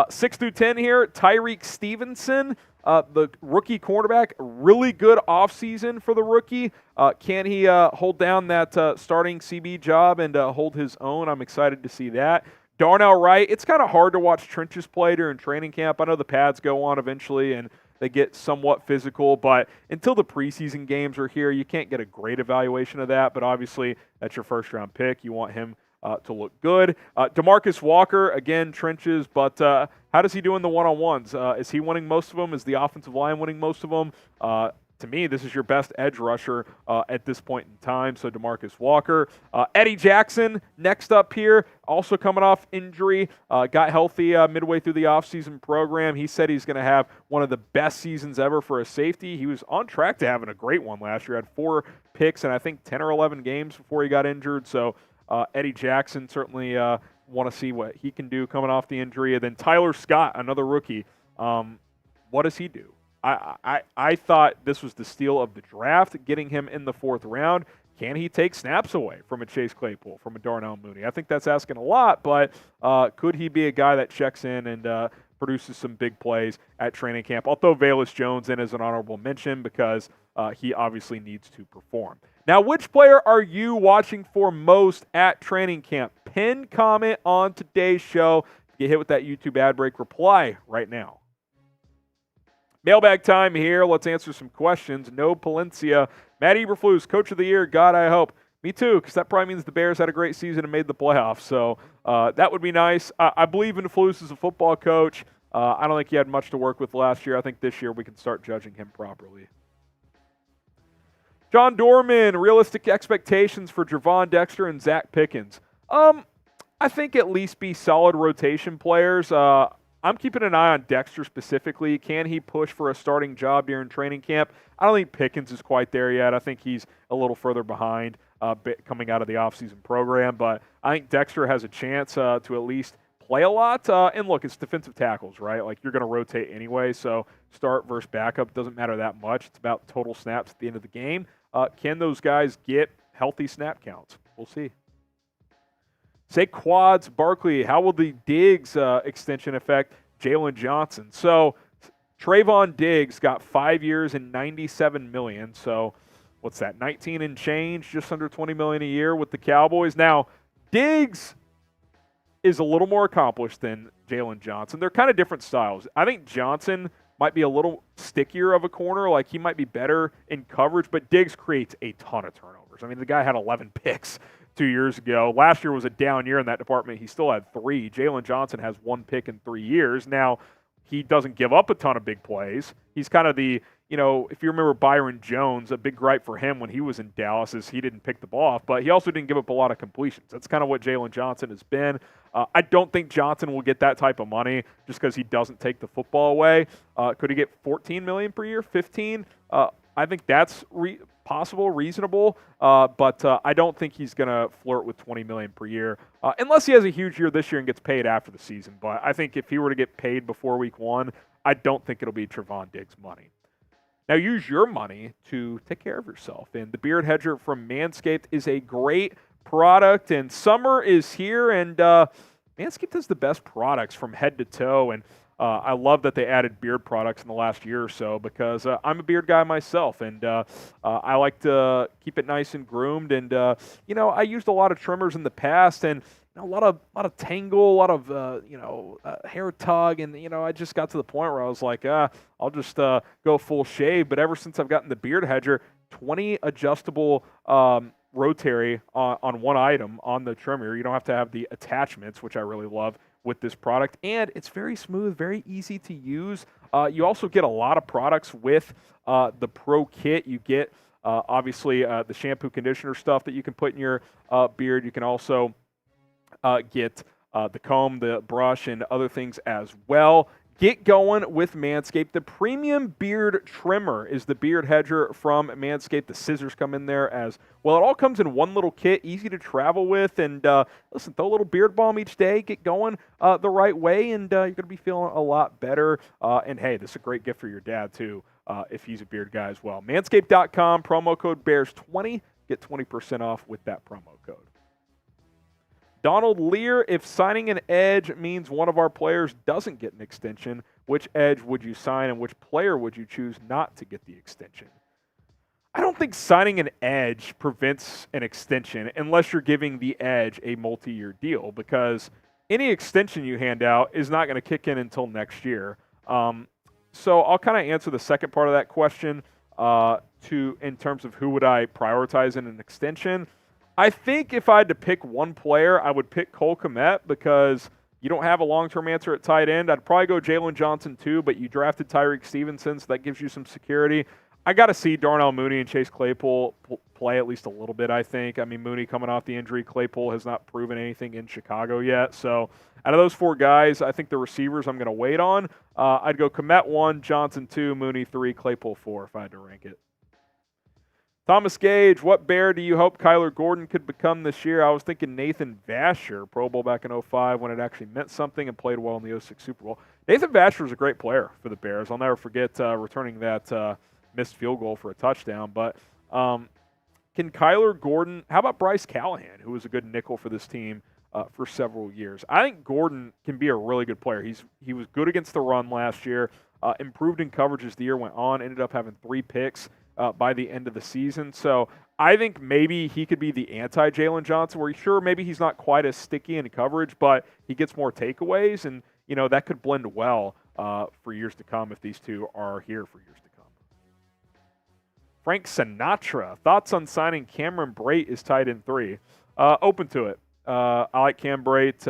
A: 6 through 10 here, Tyrique Stevenson, the rookie cornerback, really good offseason for the rookie. Can he hold down that starting CB job and hold his own? I'm excited to see that. Darnell Wright, it's kind of hard to watch trenches play during training camp. I know the pads go on eventually and they get somewhat physical, but until the preseason games are here, you can't get a great evaluation of that. But obviously, that's your first-round pick. You want him to look good. DeMarcus Walker, again, trenches, but how does he do in the one-on-ones? Is he winning most of them? Is the offensive line winning most of them? to me, this is your best edge rusher at this point in time. So DeMarcus Walker. Eddie Jackson, next up here, also coming off injury, got healthy midway through the offseason program. He said he's going to have one of the best seasons ever for a safety. He was on track to having a great one last year. Had 4 picks and I think 10 or 11 games before he got injured. So Eddie Jackson, certainly want to see what he can do coming off the injury. And then Tyler Scott, another rookie. What does he do? I thought this was the steal of the draft, getting him in the 4th round. Can he take snaps away from a Chase Claypool, from a Darnell Mooney? I think that's asking a lot, but could he be a guy that checks in and produces some big plays at training camp? I'll throw Velus Jones in as an honorable mention because he obviously needs to perform. Now, which player are you watching for most at training camp? Pin comment on today's show. Get hit with that YouTube ad break. Reply right now. Mailbag time here. Let's answer some questions. No Palencia. Matt Eberflus, Coach of the Year. God, I hope. Me too, because that probably means the Bears had a great season and made the playoffs. So that would be nice. I believe in Flus as a football coach. I don't think he had much to work with last year. I think this year we can start judging him properly. John Dorman, realistic expectations for Javon Dexter and Zach Pickens. I think at least be solid rotation players. I'm keeping an eye on Dexter specifically. Can he push for a starting job during training camp? I don't think Pickens is quite there yet. I think he's a little further behind coming out of the offseason program. But I think Dexter has a chance to at least play a lot. And look, it's defensive tackles, right? Like, you're going to rotate anyway. So start versus backup doesn't matter that much. It's about total snaps at the end of the game. Can those guys get healthy snap counts? We'll see. Say Quads Barkley, how will the Diggs extension affect Jalen Johnson? So Trayvon Diggs got 5 years and $97 million. So what's that, 19 and change, just under $20 million a year with the Cowboys. Now, Diggs is a little more accomplished than Jalen Johnson. They're kind of different styles. I think Johnson might be a little stickier of a corner. Like, he might be better in coverage, but Diggs creates a ton of turnovers. I mean, the guy had 11 picks 2 years ago. Last year was a down year in that department. He still had 3. Jalen Johnson has 1 pick in 3 years. Now, he doesn't give up a ton of big plays. He's kind of the, if you remember Byron Jones, a big gripe for him when he was in Dallas is he didn't pick the ball off, but he also didn't give up a lot of completions. That's kind of what Jalen Johnson has been. I don't think Johnson will get that type of money just because he doesn't take the football away. Could he get $14 million per year, 15? I think that's possible, reasonable, but I don't think he's going to flirt with $20 million per year unless he has a huge year this year and gets paid after the season. But I think if he were to get paid before week 1, I don't think it'll be Trevon Diggs money. Now, use your money to take care of yourself. And the Beard Hedger from Manscaped is a great product, and summer is here, and Manscaped has the best products from head to toe, and I love that they added beard products in the last year or so because I'm a beard guy myself, and I like to keep it nice and groomed. And I used a lot of trimmers in the past, and a lot of tangle, a lot of hair tug, and I just got to the point where I was like, I'll just go full shave. But ever since I've gotten the Beard Hedger, 20 adjustable rotary on one item on the trimmer. You don't have to have the attachments, which I really love with this product, and it's very smooth, very easy to use. You also get a lot of products with the Pro Kit. You get obviously the shampoo, conditioner stuff that you can put in your beard. You can also get the comb, the brush, and other things as well. Get going with Manscaped. The premium beard trimmer is the Beard Hedger from Manscaped. The scissors come in there as well. It all comes in one little kit, easy to travel with. And listen, throw a little beard balm each day. Get going the right way, and you're going to be feeling a lot better. And hey, this is a great gift for your dad, too, if he's a beard guy as well. Manscaped.com, promo code BEARS20. Get 20% off with that promo code. Donald Lear, if signing an edge means one of our players doesn't get an extension, which edge would you sign and which player would you choose not to get the extension? I don't think signing an edge prevents an extension unless you're giving the edge a multi-year deal, because any extension you hand out is not going to kick in until next year. So I'll kind of answer the second part of that question in terms of who would I prioritize in an extension. I think if I had to pick one player, I would pick Cole Kmet because you don't have a long-term answer at tight end. I'd probably go Jalen Johnson too, but you drafted Tyrique Stevenson, so that gives you some security. I got to see Darnell Mooney and Chase Claypool play at least a little bit, I think. I mean, Mooney coming off the injury, Claypool has not proven anything in Chicago yet. So out of those 4 guys, I think the receivers I'm going to wait on. I'd go Kmet 1, Johnson 2, Mooney 3, Claypool 4 if I had to rank it. Thomas Gage, what Bear do you hope Kyler Gordon could become this year? I was thinking Nathan Vasher, Pro Bowl back in 05 when it actually meant something and played well in the 06 Super Bowl. Nathan Vasher was a great player for the Bears. I'll never forget returning that missed field goal for a touchdown. But can Kyler Gordon – how about Bryce Callahan, who was a good nickel for this team for several years? I think Gordon can be a really good player. He was good against the run last year, improved in coverage as the year went on, ended up having 3 picks by the end of the season. So I think maybe he could be the anti-Jalen Johnson, where maybe he's not quite as sticky in coverage, but he gets more takeaways, and that could blend well for years to come if these two are here for years to come. Frank Sinatra, thoughts on signing Cameron Brate as tight end 3? Open to it. I like Cam Brate,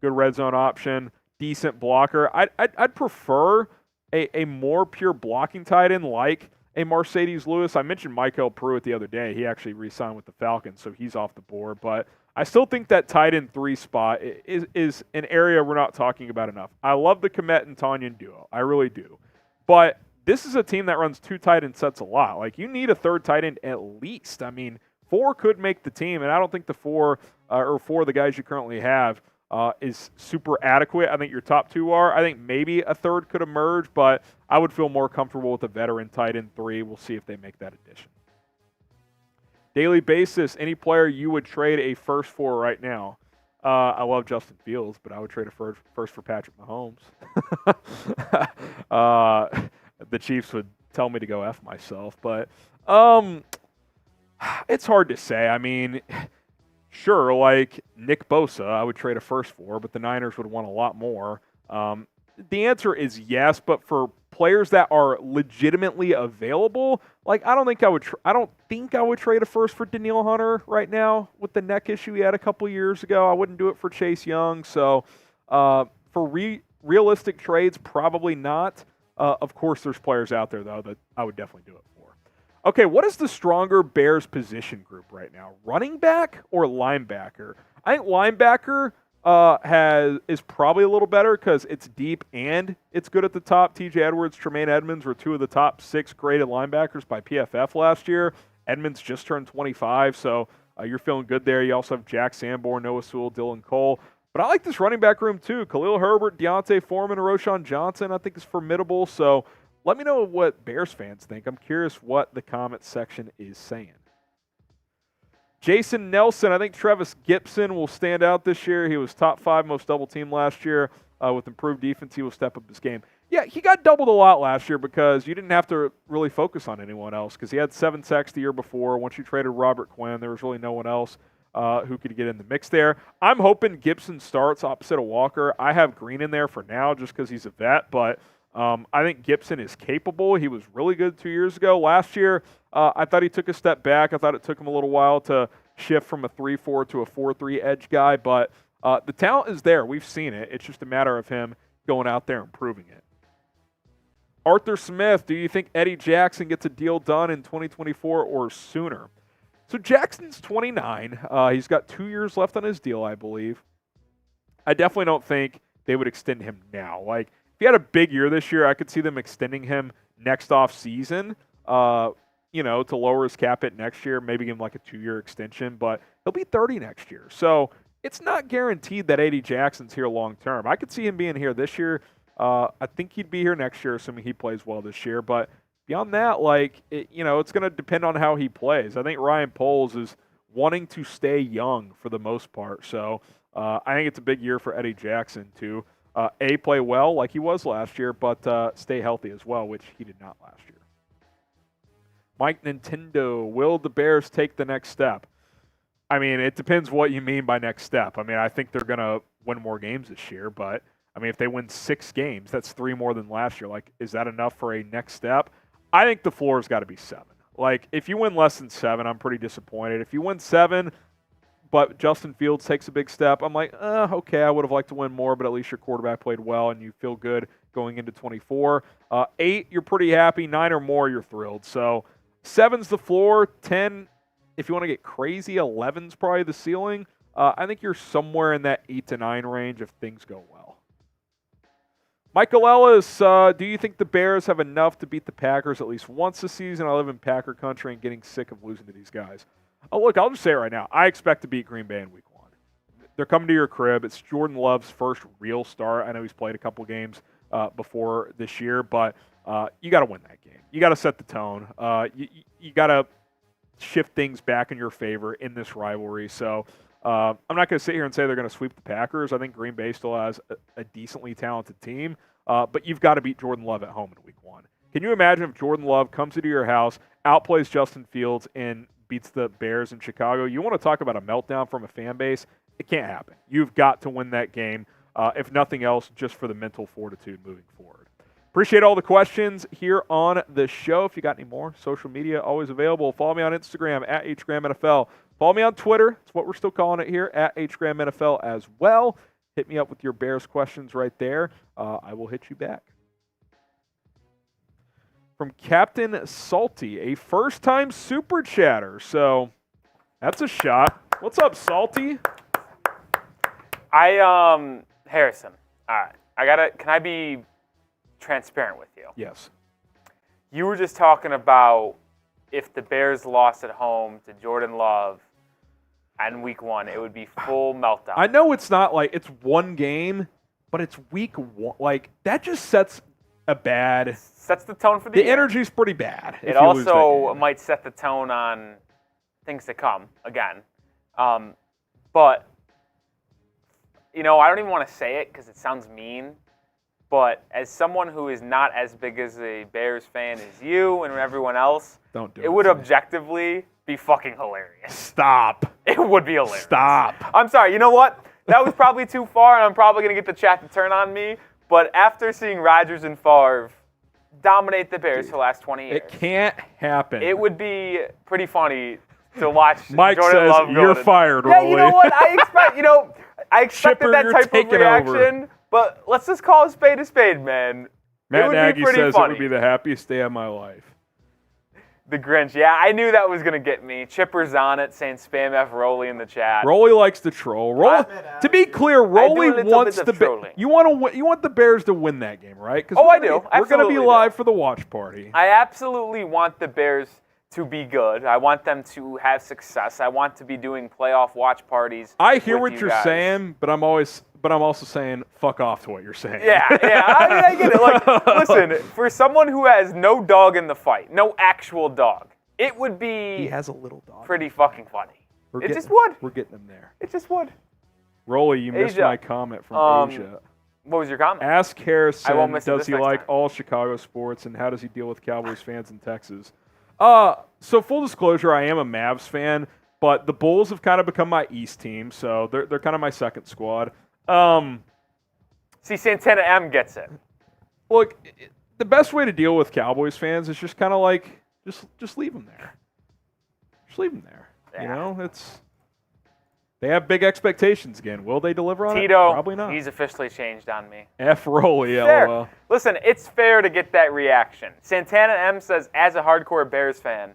A: good red zone option, decent blocker. I'd prefer a more pure blocking tight end like a Mercedes Lewis. I mentioned Michael Pruitt the other day. He actually re-signed with the Falcons, so he's off the board. But I still think that tight end 3 spot is an area we're not talking about enough. I love the Kmet and Tanyan duo. I really do. But this is a team that runs 2 tight end sets a lot. Like, you need a 3rd tight end at least. I mean, 4 could make the team, and I don't think the 4 of the guys you currently have is super adequate. I think your top 2 are. I think maybe a 3rd could emerge, but I would feel more comfortable with a veteran tight end 3. We'll see if they make that addition. Daily basis, any player you would trade a first for right now? I love Justin Fields, but I would trade a first for Patrick Mahomes. The Chiefs would tell me to go F myself, but it's hard to say. I mean, sure, like Nick Bosa, I would trade a first for, but the Niners would want a lot more. The answer is yes, but for players that are legitimately available, like I don't think I would trade a first for Danielle Hunter right now with the neck issue he had a couple years ago. I wouldn't do it for Chase Young. So for realistic trades, probably not. Of course, there's players out there though that I would definitely do it for. Okay, what is the stronger Bears position group right now? Running back or linebacker? I think linebacker is probably a little better because it's deep and it's good at the top. T.J. Edwards, Tremaine Edmunds were 2 of the top 6 graded linebackers by PFF last year. Edmunds just turned 25, so you're feeling good there. You also have Jack Sanborn, Noah Sewell, Dylan Cole. But I like this running back room too. Khalil Herbert, Deontay Foreman, and Roshan Johnson I think is formidable. So let me know what Bears fans think. I'm curious what the comments section is saying. Jason Nelson, I think Travis Gibson will stand out this year. He was top 5 most double team last year. With improved defense, he will step up his game. Yeah, he got doubled a lot last year because you didn't have to really focus on anyone else because he had 7 sacks the year before. Once you traded Robert Quinn, there was really no one else who could get in the mix there. I'm hoping Gibson starts opposite of Walker. I have Green in there for now just because he's a vet, but I think Gibson is capable. He was really good 2 years ago. Last year, I thought he took a step back. I thought it took him a little while to shift from a 3-4 to a 4-3 edge guy, but the talent is there. We've seen it. It's just a matter of him going out there and proving it. Arthur Smith, do you think Eddie Jackson gets a deal done in 2024 or sooner? So Jackson's 29. He's got 2 years left on his deal, I believe. I definitely don't think they would extend him now. Like, if he had a big year this year, I could see them extending him next off season, to lower his cap hit next year, maybe give him like a 2-year extension, but he'll be 30 next year. So it's not guaranteed that Eddie Jackson's here long term. I could see him being here this year. I think he'd be here next year, assuming he plays well this year. But beyond that, it's going to depend on how he plays. I think Ryan Poles is wanting to stay young for the most part. So I think it's a big year for Eddie Jackson to, play well like he was last year, but stay healthy as well, which he did not last year. Mike Nintendo, will the Bears take the next step? I mean, it depends what you mean by next step. I mean, I think they're going to win more games this year, but I mean, if they win 6 games, that's 3 more than last year. Like, is that enough for a next step? I think the floor's got to be 7. Like, if you win less than 7, I'm pretty disappointed. If you win 7, but Justin Fields takes a big step, I'm like, okay, I would have liked to win more, but at least your quarterback played well and you feel good going into 24. 8, you're pretty happy. 9 or more, you're thrilled. So 7's the floor. 10, if you want to get crazy, 11's probably the ceiling. I think you're somewhere in that 8 to 9 range if things go well. Michael Ellis, do you think the Bears have enough to beat the Packers at least once this season? I live in Packer country and getting sick of losing to these guys. Oh, look, I'll just say it right now. I expect to beat Green Bay in week 1. They're coming to your crib. It's Jordan Love's first real start. I know he's played a couple games before this year, but you got to win that game. You got to set the tone. You got to shift things back in your favor in this rivalry. So I'm not going to sit here and say they're going to sweep the Packers. I think Green Bay still has a decently talented team, but you've got to beat Jordan Love at home in week 1. Can you imagine if Jordan Love comes into your house, outplays Justin Fields, and beats the Bears in Chicago? You want to talk about a meltdown from a fan base? It can't happen. You've got to win that game, if nothing else, just for the mental fortitude moving forward. Appreciate all the questions here on the show. If you got any more, social media always available. Follow me on Instagram at HGramNFL. Follow me on Twitter. It's what we're still calling it here, at HGramNFL as well. Hit me up with your Bears questions right there. I will hit you back. From Captain Salty, a first-time super chatter. So that's a shot. What's up, Salty?
B: Harrison. All right. Can I be transparent with you?
A: Yes.
B: You were just talking about if the Bears lost at home to Jordan Love in week 1, it would be full meltdown.
A: I know it's not like it's one game, but it's week 1. Like, that just sets the
B: tone for the year.
A: Energy's pretty bad.
B: It also might set the tone on things to come again. But, I don't even want to say it because it sounds mean. But as someone who is not as big as a Bears fan as you and everyone else, it would objectively be fucking hilarious.
A: Stop.
B: It would be hilarious.
A: Stop.
B: I'm sorry. You know what? That was probably too far, and I'm probably going to get the chat to turn on me. But after seeing Rodgers and Favre dominate the Bears for the last 20 years,
A: it can't happen.
B: It would be pretty funny to watch
A: Mike
B: Jordan
A: says
B: Love
A: you're fired,
B: Yeah,
A: Rolly.
B: you know what? I expected
A: Chipper,
B: that type of reaction.
A: Over.
B: But let's just call a spade, man.
A: Matt Nagy says
B: funny.
A: It would be the happiest day of my life.
B: The Grinch. Yeah, I knew that was going to get me. Chipper's on it saying spam F Rolly in the chat.
A: Rolly likes to troll. To be clear, Rolly wants you want the Bears to win that game, right?
B: I do.
A: We're going to be live for the watch party.
B: I absolutely want the Bears to be good. I want them to have success. I want to be doing playoff watch parties.
A: I hear what you're saying, but I'm also saying fuck off to what you're saying.
B: Yeah. I get it. Like, listen, for someone who has no dog in the fight, no actual dog, it would be.
A: He has a little dog.
B: Pretty fucking funny. It just would.
A: We're getting him there.
B: It just would.
A: Rolly, you missed my comment from Asia.
B: What was your comment?
A: Ask Harrison,
B: I won't miss
A: does
B: it
A: he like
B: time.
A: all Chicago sports, and how does he deal with Cowboys fans in Texas? So full disclosure, I am a Mavs fan, but the Bulls have kind of become my East team, so they're kind of my second squad.
B: See, Santana M gets it.
A: Look, the best way to deal with Cowboys fans is just kind of like just leave them there. Just leave them there.
B: Yeah.
A: They have big expectations again. Will they deliver on
B: Tito,
A: it? Probably not.
B: He's officially changed on me.
A: F Rolly,
B: fair.
A: LOL.
B: Listen, it's fair to get that reaction. Santana M says, as a hardcore Bears fan,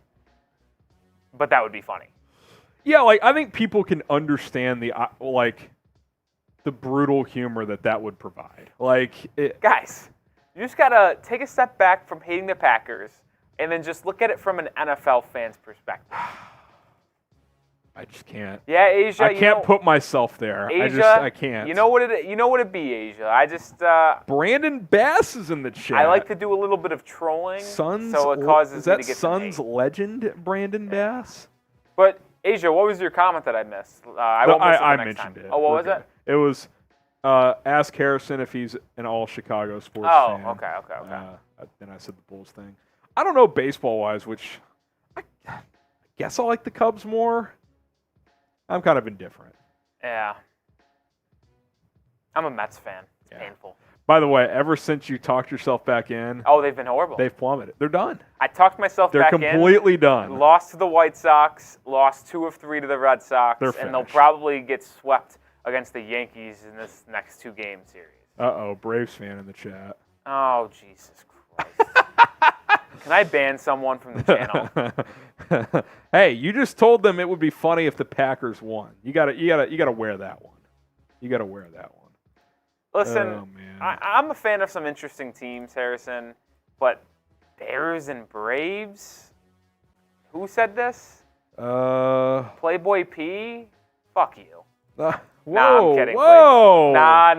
B: but that would be funny.
A: Yeah, I think people can understand the brutal humor that would provide.
B: Guys, you just got to take a step back from hating the Packers and then just look at it from an NFL fan's perspective.
A: I just can't.
B: Yeah, Asia.
A: I can't put myself there.
B: Asia,
A: I can't.
B: You know what it be, Asia. I just.
A: Brandon Bass is in the chat.
B: I like to do a little bit of trolling, so it causes me to get
A: Suns legend Brandon Bass?
B: But Asia, what was your comment that I missed? I won't miss it the next
A: mentioned
B: time.
A: it.
B: Oh, what was it?
A: It was ask Harrison if he's an all Chicago sports fan.
B: Oh, okay.
A: Then I said the Bulls thing. I don't know baseball wise, which I guess I like the Cubs more. I'm kind of indifferent.
B: Yeah. I'm a Mets fan. It's painful.
A: By the way, ever since you talked yourself back in,
B: they've been horrible.
A: They've plummeted. They're done.
B: I talked myself back in.
A: They're completely done.
B: Lost to the White Sox, lost 2 of 3 to the Red Sox, and they'll probably get swept against the Yankees in this next 2-game series.
A: Uh-oh, Braves fan in the chat.
B: Oh, Jesus Christ. Can I ban someone from the channel?
A: Hey, you just told them it would be funny if the Packers won. You gotta wear that one. You gotta wear that one.
B: Listen,
A: oh, man.
B: I'm a fan of some interesting teams, Harrison, but Bears and Braves? Who said this? Playboy P? Fuck you.
A: Whoa,
B: Nah, I'm kidding.
A: Whoa.
B: Nah, I'm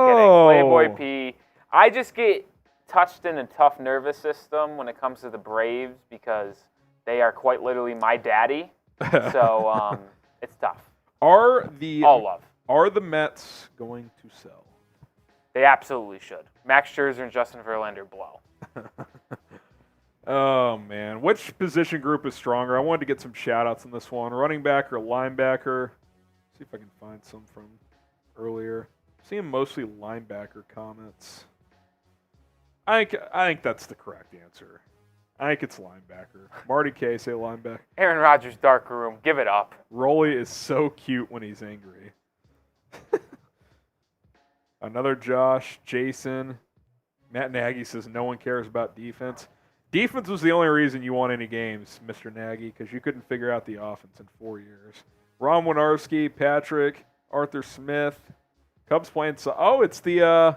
B: kidding. Playboy P. I just get touched in a tough nervous system when it comes to the Braves because they are quite literally my daddy. So it's tough. All love.
A: Are the Mets going to sell?
B: They absolutely should. Max Scherzer and Justin Verlander blow.
A: Oh, man. Which position group is stronger? I wanted to get some shout-outs on this one. Running back or linebacker? See if I can find some from earlier. Seeing mostly linebacker comments. I think that's the correct answer. I think it's linebacker. Marty K, say linebacker.
B: Aaron Rodgers' dark room. Give it up.
A: Rolly is so cute when he's angry. Another Josh, Jason. Matt Nagy says no one cares about defense. Defense was the only reason you won any games, Mr. Nagy, because you couldn't figure out the offense in 4 years. Ron Winarski, Patrick, Arthur Smith. Cubs playing. It's the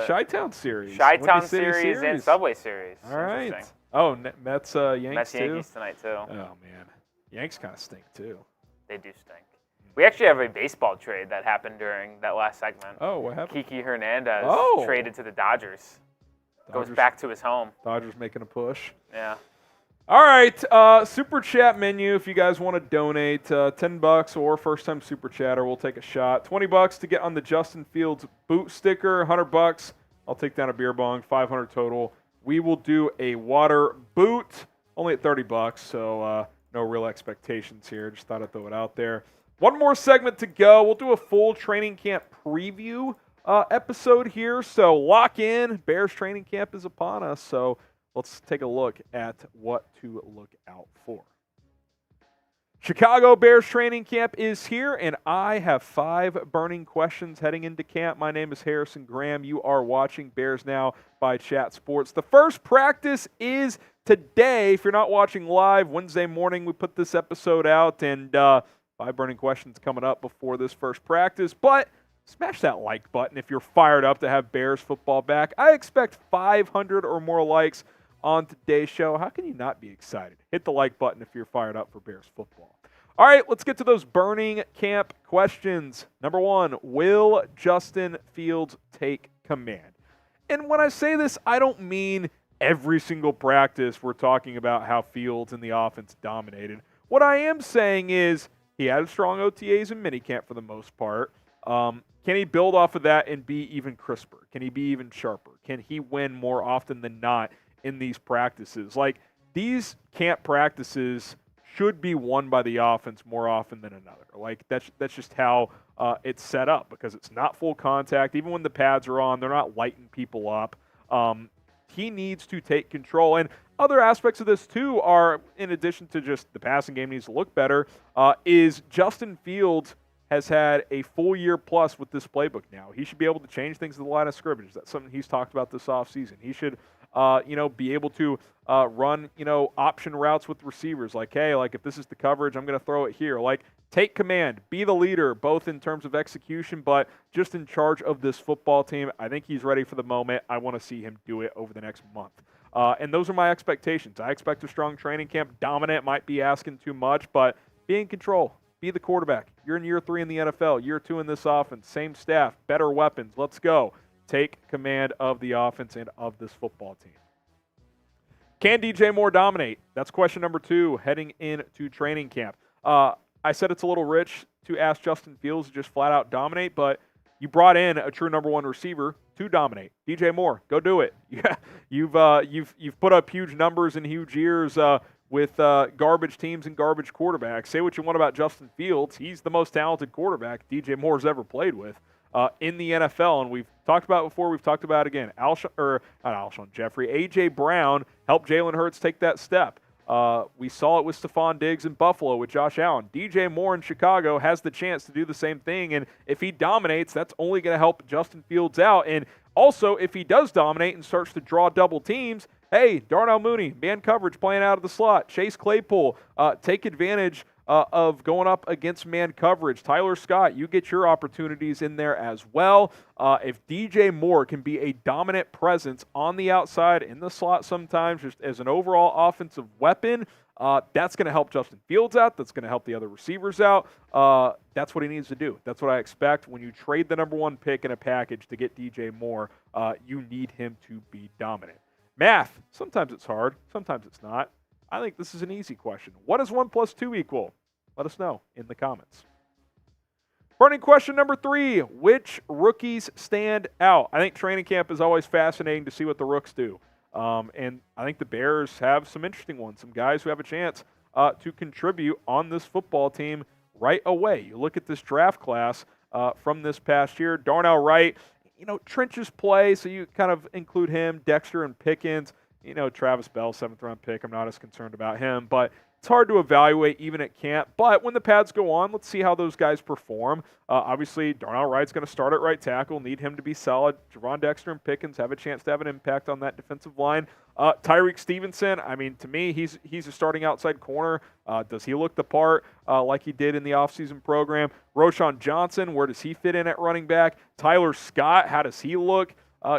A: Chi-Town series.
B: Chi-Town series and Subway series.
A: All right. Oh, Mets, Yanks
B: Mets,
A: too?
B: Yankees tonight too.
A: Oh, man. Yanks kind of stink too.
B: They do stink. We actually have a baseball trade that happened during that last segment.
A: Oh, what happened?
B: Kiki Hernandez traded to the Dodgers. Goes back to his home.
A: Dodgers making a push.
B: Yeah.
A: All right, super chat menu. If you guys want to donate, $10 or first-time super chatter, we'll take a shot. $20 to get on the Justin Fields boot sticker. $100. I'll take down a beer bong. $500 total. We will do a water boot, only at $30. So no real expectations here. Just thought I'd throw it out there. One more segment to go. We'll do a full training camp preview episode here. So lock in. Bears training camp is upon us. So let's take a look at what to look out for. Chicago Bears training camp is here, and I have 5 burning questions heading into camp. My name is Harrison Graham. You are watching Bears Now by Chat Sports. The first practice is today. If you're not watching live, Wednesday morning we put this episode out, and 5 burning questions coming up before this first practice. But smash that like button if you're fired up to have Bears football back. I expect 500 or more likes on today's show. How can you not be excited? Hit the like button if you're fired up for Bears football. All right, let's get to those burning camp questions. Number 1, will Justin Fields take command? And when I say this, I don't mean every single practice we're talking about how Fields and the offense dominated. What I am saying is he had strong OTAs and minicamp for the most part. Can he build off of that and be even crisper? Can he be even sharper? Can he win more often than not in these practices? Like, these camp practices should be won by the offense more often than another. Like, that's just how it's set up, because it's not full contact. Even when the pads are on, they're not lighting people up. He needs to take control. And other aspects of this, too, are, in addition to just the passing game needs to look better, is Justin Fields has had a full year plus with this playbook now. He should be able to change things at the line of scrimmage. That's something he's talked about this offseason. He should, be able to run, option routes with receivers. Like, hey, if this is the coverage, I'm going to throw it here. Like, take command, be the leader, both in terms of execution, but just in charge of this football team. I think he's ready for the moment. I want to see him do it over the next month. And those are my expectations. I expect a strong training camp. Dominant might be asking too much, but be in control. Be the quarterback. You're in year 3 in the NFL, year 2 in this offense, same staff, better weapons. Let's go. Take command of the offense and of this football team. Can DJ Moore dominate? That's question number 2 heading into training camp. I said it's a little rich to ask Justin Fields to just flat out dominate, but you brought in a true number 1 receiver to dominate. DJ Moore, go do it. You've put up huge numbers and huge years with garbage teams and garbage quarterbacks. Say what you want about Justin Fields. He's the most talented quarterback DJ Moore's ever played with in the NFL. And we've talked about it before. We've talked about it again. Jeffrey. A.J. Brown helped Jalen Hurts take that step. We saw it with Stephon Diggs in Buffalo with Josh Allen. DJ Moore in Chicago has the chance to do the same thing. And if he dominates, that's only going to help Justin Fields out. And Also, if he does dominate and starts to draw double teams, hey, Darnell Mooney, man coverage playing out of the slot. Chase Claypool, take advantage of going up against man coverage. Tyler Scott, you get your opportunities in there as well. If DJ Moore can be a dominant presence on the outside in the slot sometimes, just as an overall offensive weapon, that's going to help Justin Fields out. That's going to help the other receivers out. That's what he needs to do. That's what I expect. When you trade the number 1 pick in a package to get DJ Moore, you need him to be dominant. Math, sometimes it's hard, sometimes it's not. I think this is an easy question. What does 1 + 2 equal? Let us know in the comments. Burning question number 3, which rookies stand out? I think training camp is always fascinating to see what the rooks do. And I think the Bears have some interesting ones, some guys who have a chance to contribute on this football team right away. You look at this draft class from this past year, Darnell Wright, trenches play, so you kind of include him, Dexter and Pickens. Travis Bell, 7th-round pick, I'm not as concerned about him, but it's hard to evaluate even at camp. But when the pads go on, let's see how those guys perform. Obviously, Darnell Wright's going to start at right tackle, need him to be solid. Javon Dexter and Pickens have a chance to have an impact on that defensive line. Tyrique Stevenson, to me, he's a starting outside corner. Does he look the part like he did in the offseason program? Roschon Johnson, where does he fit in at running back? Tyler Scott, how does he look?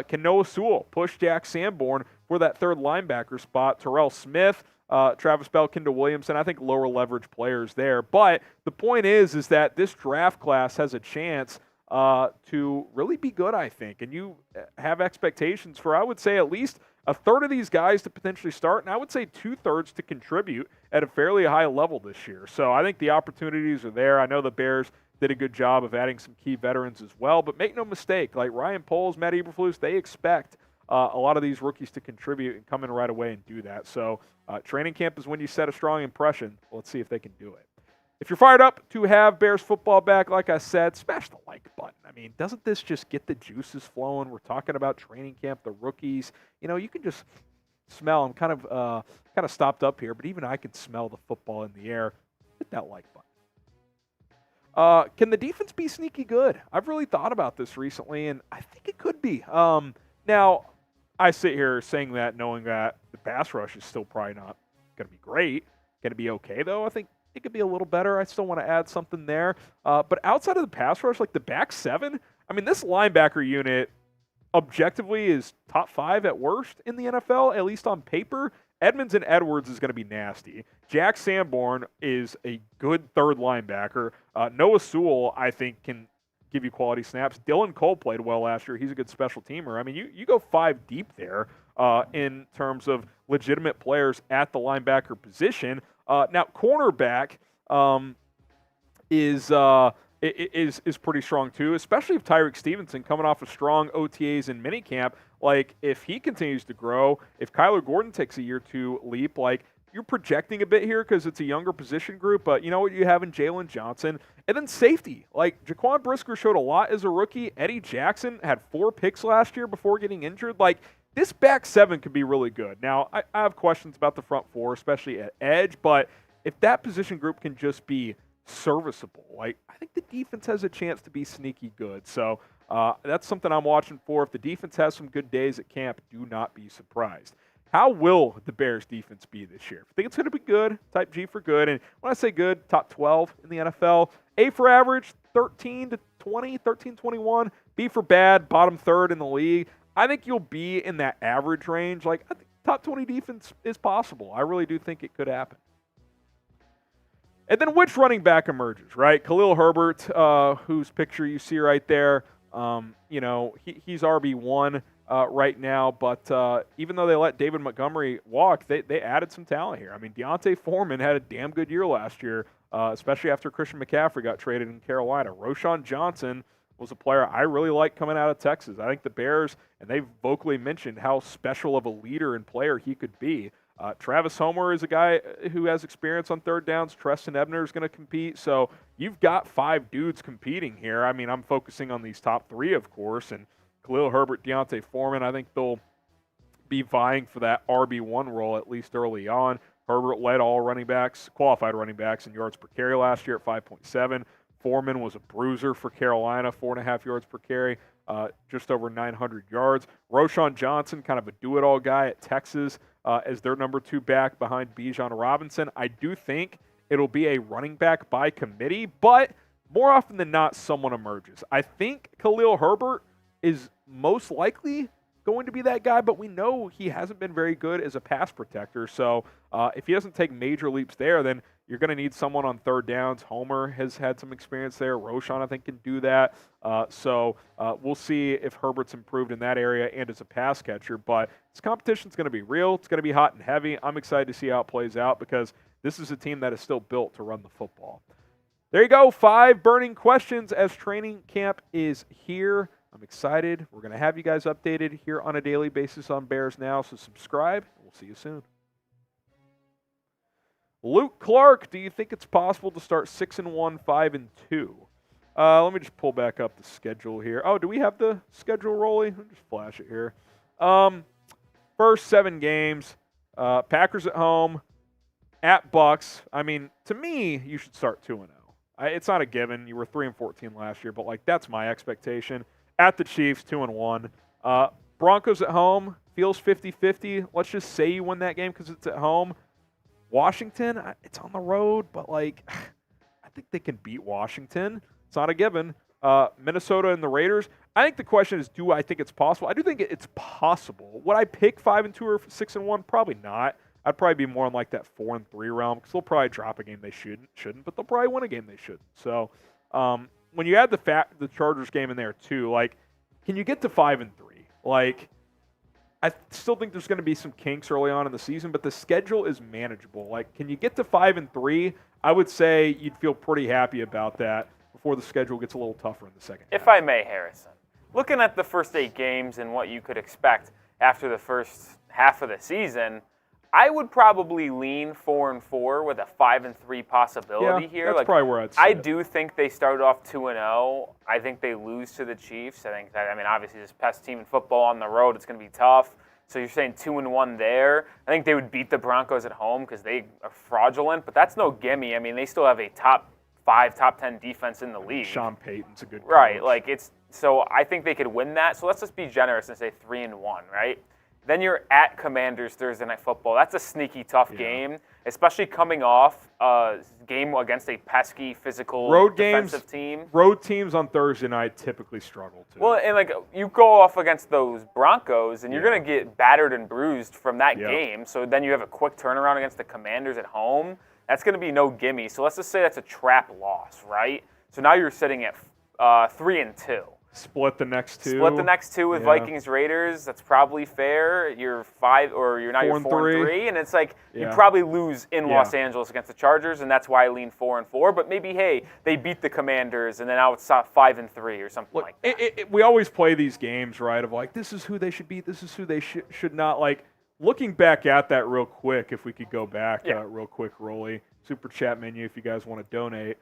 A: Can Noah Sewell push Jack Sanborn for that 3rd linebacker spot? Terrell Smith, Travis Bell, Kendall Williamson, I think lower leverage players there. But the point is that this draft class has a chance to really be good, I think. And you have expectations for, I would say, at least a third of these guys to potentially start, and I would say 2/3 to contribute at a fairly high level this year. So I think the opportunities are there. I know the Bears did a good job of adding some key veterans as well, but make no mistake, like Ryan Poles, Matt Eberflus, they expect a lot of these rookies to contribute and come in right away and do that. So training camp is when you set a strong impression. Let's see if they can do it. If you're fired up to have Bears football back, like I said, smash the like button. Doesn't this just get the juices flowing? We're talking about training camp, the rookies. You can just smell. I'm kind of stopped up here, but even I can smell the football in the air. Hit that like button. Can the defense be sneaky good? I've really thought about this recently, and I think it could be. Now, I sit here saying that knowing that the pass rush is still probably not going to be great. Going to be okay, though. I think it could be a little better. I still want to add something there. But outside of the pass rush, like the back 7, this linebacker unit objectively is top 5 at worst in the NFL, at least on paper. Edmunds and Edwards is going to be nasty. Jack Sanborn is a good 3rd linebacker. Noah Sewell, I think, can give you quality snaps. Dylan Cole played well last year. He's a good special teamer. You go 5 deep there in terms of legitimate players at the linebacker position. Now, cornerback is pretty strong too, especially if Tyrique Stevenson coming off of strong OTAs and minicamp. Like, if he continues to grow, if Kyler Gordon takes a year to leap, like, you're projecting a bit here because it's a younger position group, but you know what you have in Jalen Johnson. And then safety. Like, Jaquan Brisker showed a lot as a rookie. Eddie Jackson had 4 picks last year before getting injured. Like, this back 7 could be really good. Now, I have questions about the front 4, especially at edge, but if that position group can just be serviceable, like, I think the defense has a chance to be sneaky good. So that's something I'm watching for. If the defense has some good days at camp, do not be surprised. How will the Bears defense be this year? I think it's going to be good, type G for good. And when I say good, top 12 in the NFL. A for average, 13 to 20, 13, 21. B for bad, bottom 3rd in the league. I think you'll be in that average range. Like, I think top 20 defense is possible. I really do think it could happen. And then which running back emerges, right? Khalil Herbert, whose picture you see right there, he's RB1 right now. But even though they let David Montgomery walk, they added some talent here. Deontay Foreman had a damn good year last year, especially after Christian McCaffrey got traded in Carolina. Roschon Johnson was a player I really like coming out of Texas. I think the Bears, and they've vocally mentioned how special of a leader and player he could be. Travis Homer is a guy who has experience on 3rd downs. Treston Ebner is going to compete. So you've got 5 dudes competing here. I'm focusing on these top 3, of course, and Khalil Herbert, Deontay Foreman, I think they'll be vying for that RB1 role at least early on. Herbert led all qualified running backs in yards per carry last year at 5.7. Foreman was a bruiser for Carolina, 4.5 yards per carry. just over 900 yards. Roschon Johnson, kind of a do-it-all guy at Texas, as their number 2 back behind Bijan Robinson. I do think it'll be a running back by committee, but more often than not, someone emerges. I think Khalil Herbert is most likely going to be that guy, but we know he hasn't been very good as a pass protector. So if he doesn't take major leaps there, then you're going to need someone on third downs. Homer has had some experience there. Roschon, I think, can do that. So we'll see if Herbert's improved in that area and as a pass catcher. But this competition's going to be real. It's going to be hot and heavy. I'm excited to see how it plays out because this is a team that is still built to run the football. There you go. 5 burning questions as training camp is here. I'm excited. We're going to have you guys updated here on a daily basis on Bears Now, so subscribe. We'll see you soon. Luke Clark, do you think it's possible to start 6-1, 5-2? Let me just pull back up the schedule here. Oh, do we have the schedule rolling? I'll just flash it here. First 7 games, Packers at home, at Bucks. I mean, to me, you should start 2-0. It's not a given. You were 3-14 last year, but like that's my expectation. At the Chiefs, 2-1. Broncos at home, feels 50-50. Let's just say you win that game because it's at home. Washington, it's on the road, but like I think they can beat Washington. It's not a given. Minnesota and the Raiders. I think the question is, do I think it's possible? I do think it's possible. Would I pick 5-2 or 6-1? Probably not. I'd probably be more in like that 4-3 realm because they'll probably drop a game they shouldn't, but they'll probably win a game they shouldn't. So when you add the Chargers game in there too, like, can you get to 5-3? Like, I still think there's going to be some kinks early on in the season, but the schedule is manageable. Like, can you get to 5-3? I would say you'd feel pretty happy about that before the schedule gets a little tougher in the second half.
B: If I may, Harrison, looking at the first 8 games and what you could expect after the first half of the season, I would probably lean 4-4 with a 5-3 possibility here.
A: That's
B: like,
A: probably where I'd say
B: I do think they started off 2-0. I think they lose to the Chiefs. I think that, obviously this best team in football on the road, it's going to be tough. So you're saying 2-1 there. I think they would beat the Broncos at home because they are fraudulent, but that's no gimme. I mean, they still have a top 5, top 10 defense in the league.
A: Sean Payton's a good coach.
B: Right, so I think they could win that. So let's just be generous and say 3-1, right? Then you're at Commanders Thursday Night Football. That's a sneaky, tough game, especially coming off a game against a pesky, physical, defensive team.
A: Road teams on Thursday night typically struggle too.
B: Well, and you go off against those Broncos, and you're going to get battered and bruised from that game. So then you have a quick turnaround against the Commanders at home. That's going to be no gimme. So let's just say that's a trap loss, right? So now you're sitting at 3-2.
A: Split the next 2.
B: Split the next 2 with Vikings Raiders. That's probably fair. You're 4-3, and it's like you probably lose in Los Angeles against the Chargers, and that's why I lean 4-4. But maybe they beat the Commanders, and then now it's 5-3 or something like that.
A: We always play these games, right? Of like, this is who they should beat, this is who they should not. Like, looking back at that real quick, if we could go back real quick, Rolly, super chat menu if you guys want to donate.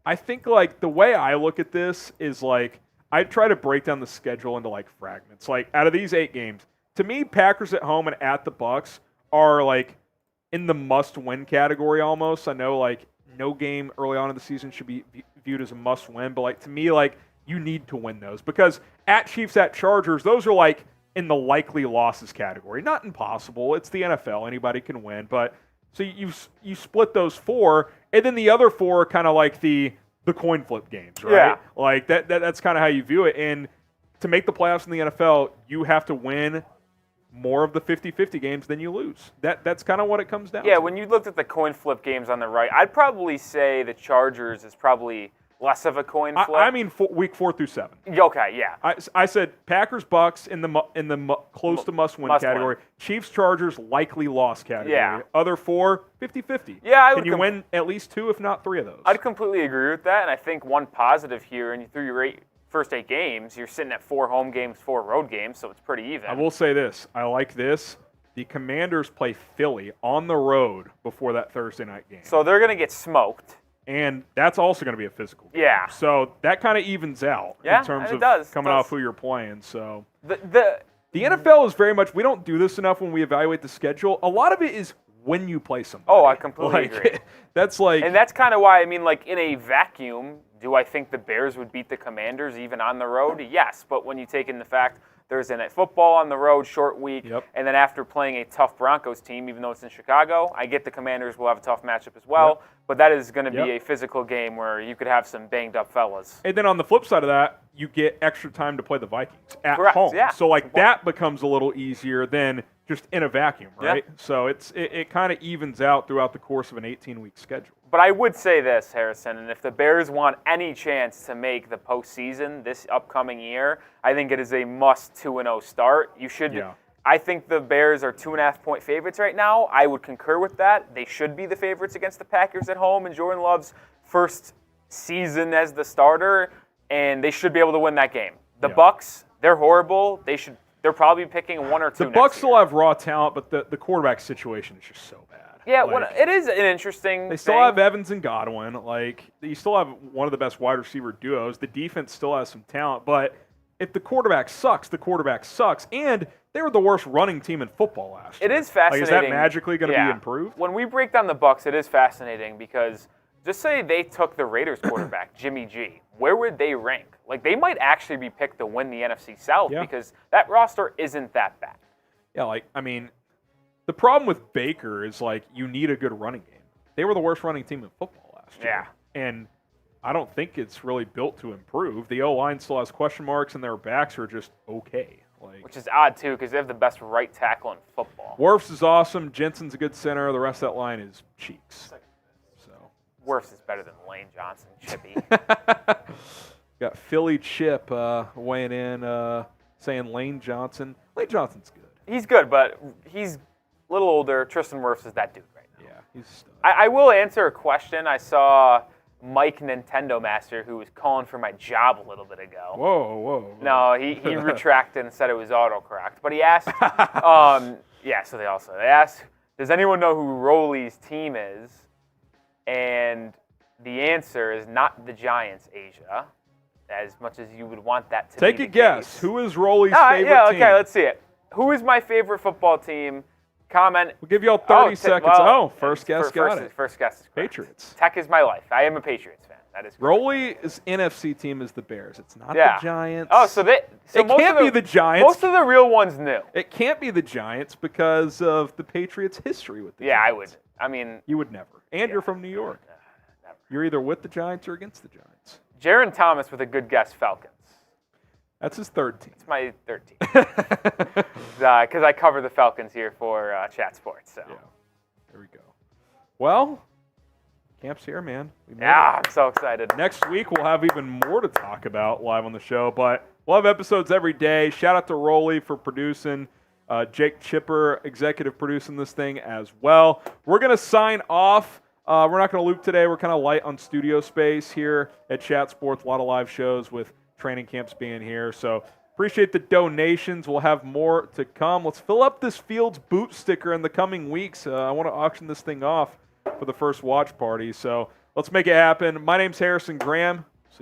A: I think like the way I look at this is like I try to break down the schedule into like fragments. Like out of these 8 games, to me, Packers at home and at the Bucks are like in the must-win category almost. I know like no game early on in the season should be viewed as a must-win, but like to me, like you need to win those because at Chiefs, at Chargers, those are like in the likely losses category. Not impossible. It's the NFL. Anybody can win, but so you split those 4, and then the other 4 are kind of like the coin flip games, right?
B: Yeah.
A: Like that's kind of how you view it. And to make the playoffs in the NFL, you have to win more of the 50-50 games than you lose. That's kind of what it comes down to.
B: Yeah, when you looked at the coin flip games on the right, I'd probably say the Chargers is probably less of a coin flip.
A: I mean week 4 through 7.
B: Okay, yeah.
A: I said Packers Bucks in the close to must-win category. Chiefs Chargers likely loss category.
B: Yeah.
A: Other 4 50-50.
B: Yeah,
A: Can you win at least 2 if not 3 of those?
B: I'd completely agree with that, and I think one positive here, and through your first 8 games, you're sitting at 4 home games, 4 road games, so it's pretty even.
A: I will say this. I like this. The Commanders play Philly on the road before that Thursday night game.
B: So they're going to get smoked.
A: And that's also going to be a physical game.
B: Yeah.
A: So that kind of evens out in terms of coming off who you're playing. So the NFL is very much, we don't do this enough when we evaluate the schedule. A lot of it is when you play somebody.
B: Oh, I completely agree.
A: That's like...
B: And that's kind of why, I mean, like in a vacuum, Do I think the Bears would beat the Commanders even on the road? Yes, but when you take in the fact Thursday Night Football on the road, short week, and then after playing a tough Broncos team, even though it's in Chicago, I get the Commanders will have a tough matchup as well, but that is going to be a physical game where you could have some banged-up fellas.
A: And then on the flip side of that, you get extra time to play the Vikings at home.
B: Yeah.
A: So, like, that becomes a little easier than just in a vacuum, right? So it kind of evens out throughout the course of an 18-week schedule.
B: But I would say this, Harrison, and if the Bears want any chance to make the postseason this upcoming year, I think it is a must 2-0 start. You should. I think the Bears are 2.5-point favorites right now. I would concur with that. They should be the favorites against the Packers at home in Jordan Love's first season as the starter, and they should be able to win that game. The Bucs, they're horrible. They're probably picking 1 or 2.
A: The Bucs still have raw talent, but the quarterback situation is just so bad.
B: Yeah, it is an interesting
A: They still have Evans and Godwin. Like, you still have one of the best wide receiver duos. The defense still has some talent, but if the quarterback sucks, the quarterback sucks. And they were the worst running team in football last year.
B: It is fascinating.
A: Like, is that magically going to be improved?
B: When we break down the Bucs, it is fascinating because just say they took the Raiders quarterback, Jimmy G. Where would they rank? Like, they might actually be picked to win the NFC South because that roster isn't that bad.
A: Yeah, like, I mean, the problem with Baker is, like, you need a good running game. They were the worst running team in football last year. Yeah. And I don't think it's really built to improve. The O-line still has question marks, and their backs are just okay.
B: Which is odd, too, because they have the best right tackle in football.
A: Wirfs is awesome. Jensen's a good center. The rest of that line is cheeks. So
B: Wirfs is better than Lane Johnson, Chippy.
A: Got Philly Chip weighing in, saying Lane Johnson. Lane Johnson's good.
B: He's good, but he's a little older. Tristan Wirfs is that dude right now.
A: Yeah, he's stud.
B: I will answer a question. I saw Mike Nintendo Master, who was calling for my job a little bit ago.
A: Whoa.
B: No, he retracted and said it was autocorrect. But he asked, so they asked, does anyone know who Roley's team is? And the answer is not the Giants, Asia, as much as you would want that to be
A: Take a guess.
B: Case.
A: Who is Roley's favorite team?
B: Okay, let's see it. Who is my favorite football team? Comment.
A: We'll give you all 30 seconds. First guess got it.
B: First guess is correct.
A: Patriots.
B: Tech is my life. I am a Patriots fan. That is correct.
A: Roley's NFC team is the Bears. It's not the Giants.
B: Oh, so it
A: can't be the Giants.
B: Most of the real ones knew.
A: It can't be the Giants because of the Patriots' history with the Giants.
B: I would. I mean,
A: you would never. And you're from New York.
B: Never.
A: You're either with the Giants or against the Giants.
B: Jaron Thomas with a good guess, Falcons.
A: That's his third team.
B: It's my third team. Because I cover the Falcons here for Chat Sports. So.
A: Yeah. There we go. Well, camp's here, man.
B: I'm so excited.
A: Next week, we'll have even more to talk about live on the show, but we'll have episodes every day. Shout out to Roley for producing. Jake Chipper, executive producing this thing as well. We're going to sign off. We're not going to loop today. We're kind of light on studio space here at Chat Sports. A lot of live shows with training camps being here. So appreciate the donations. We'll have more to come. Let's fill up this Fields boot sticker in the coming weeks. I want to auction this thing off for the first watch party. So let's make it happen. My name's Harrison Graham.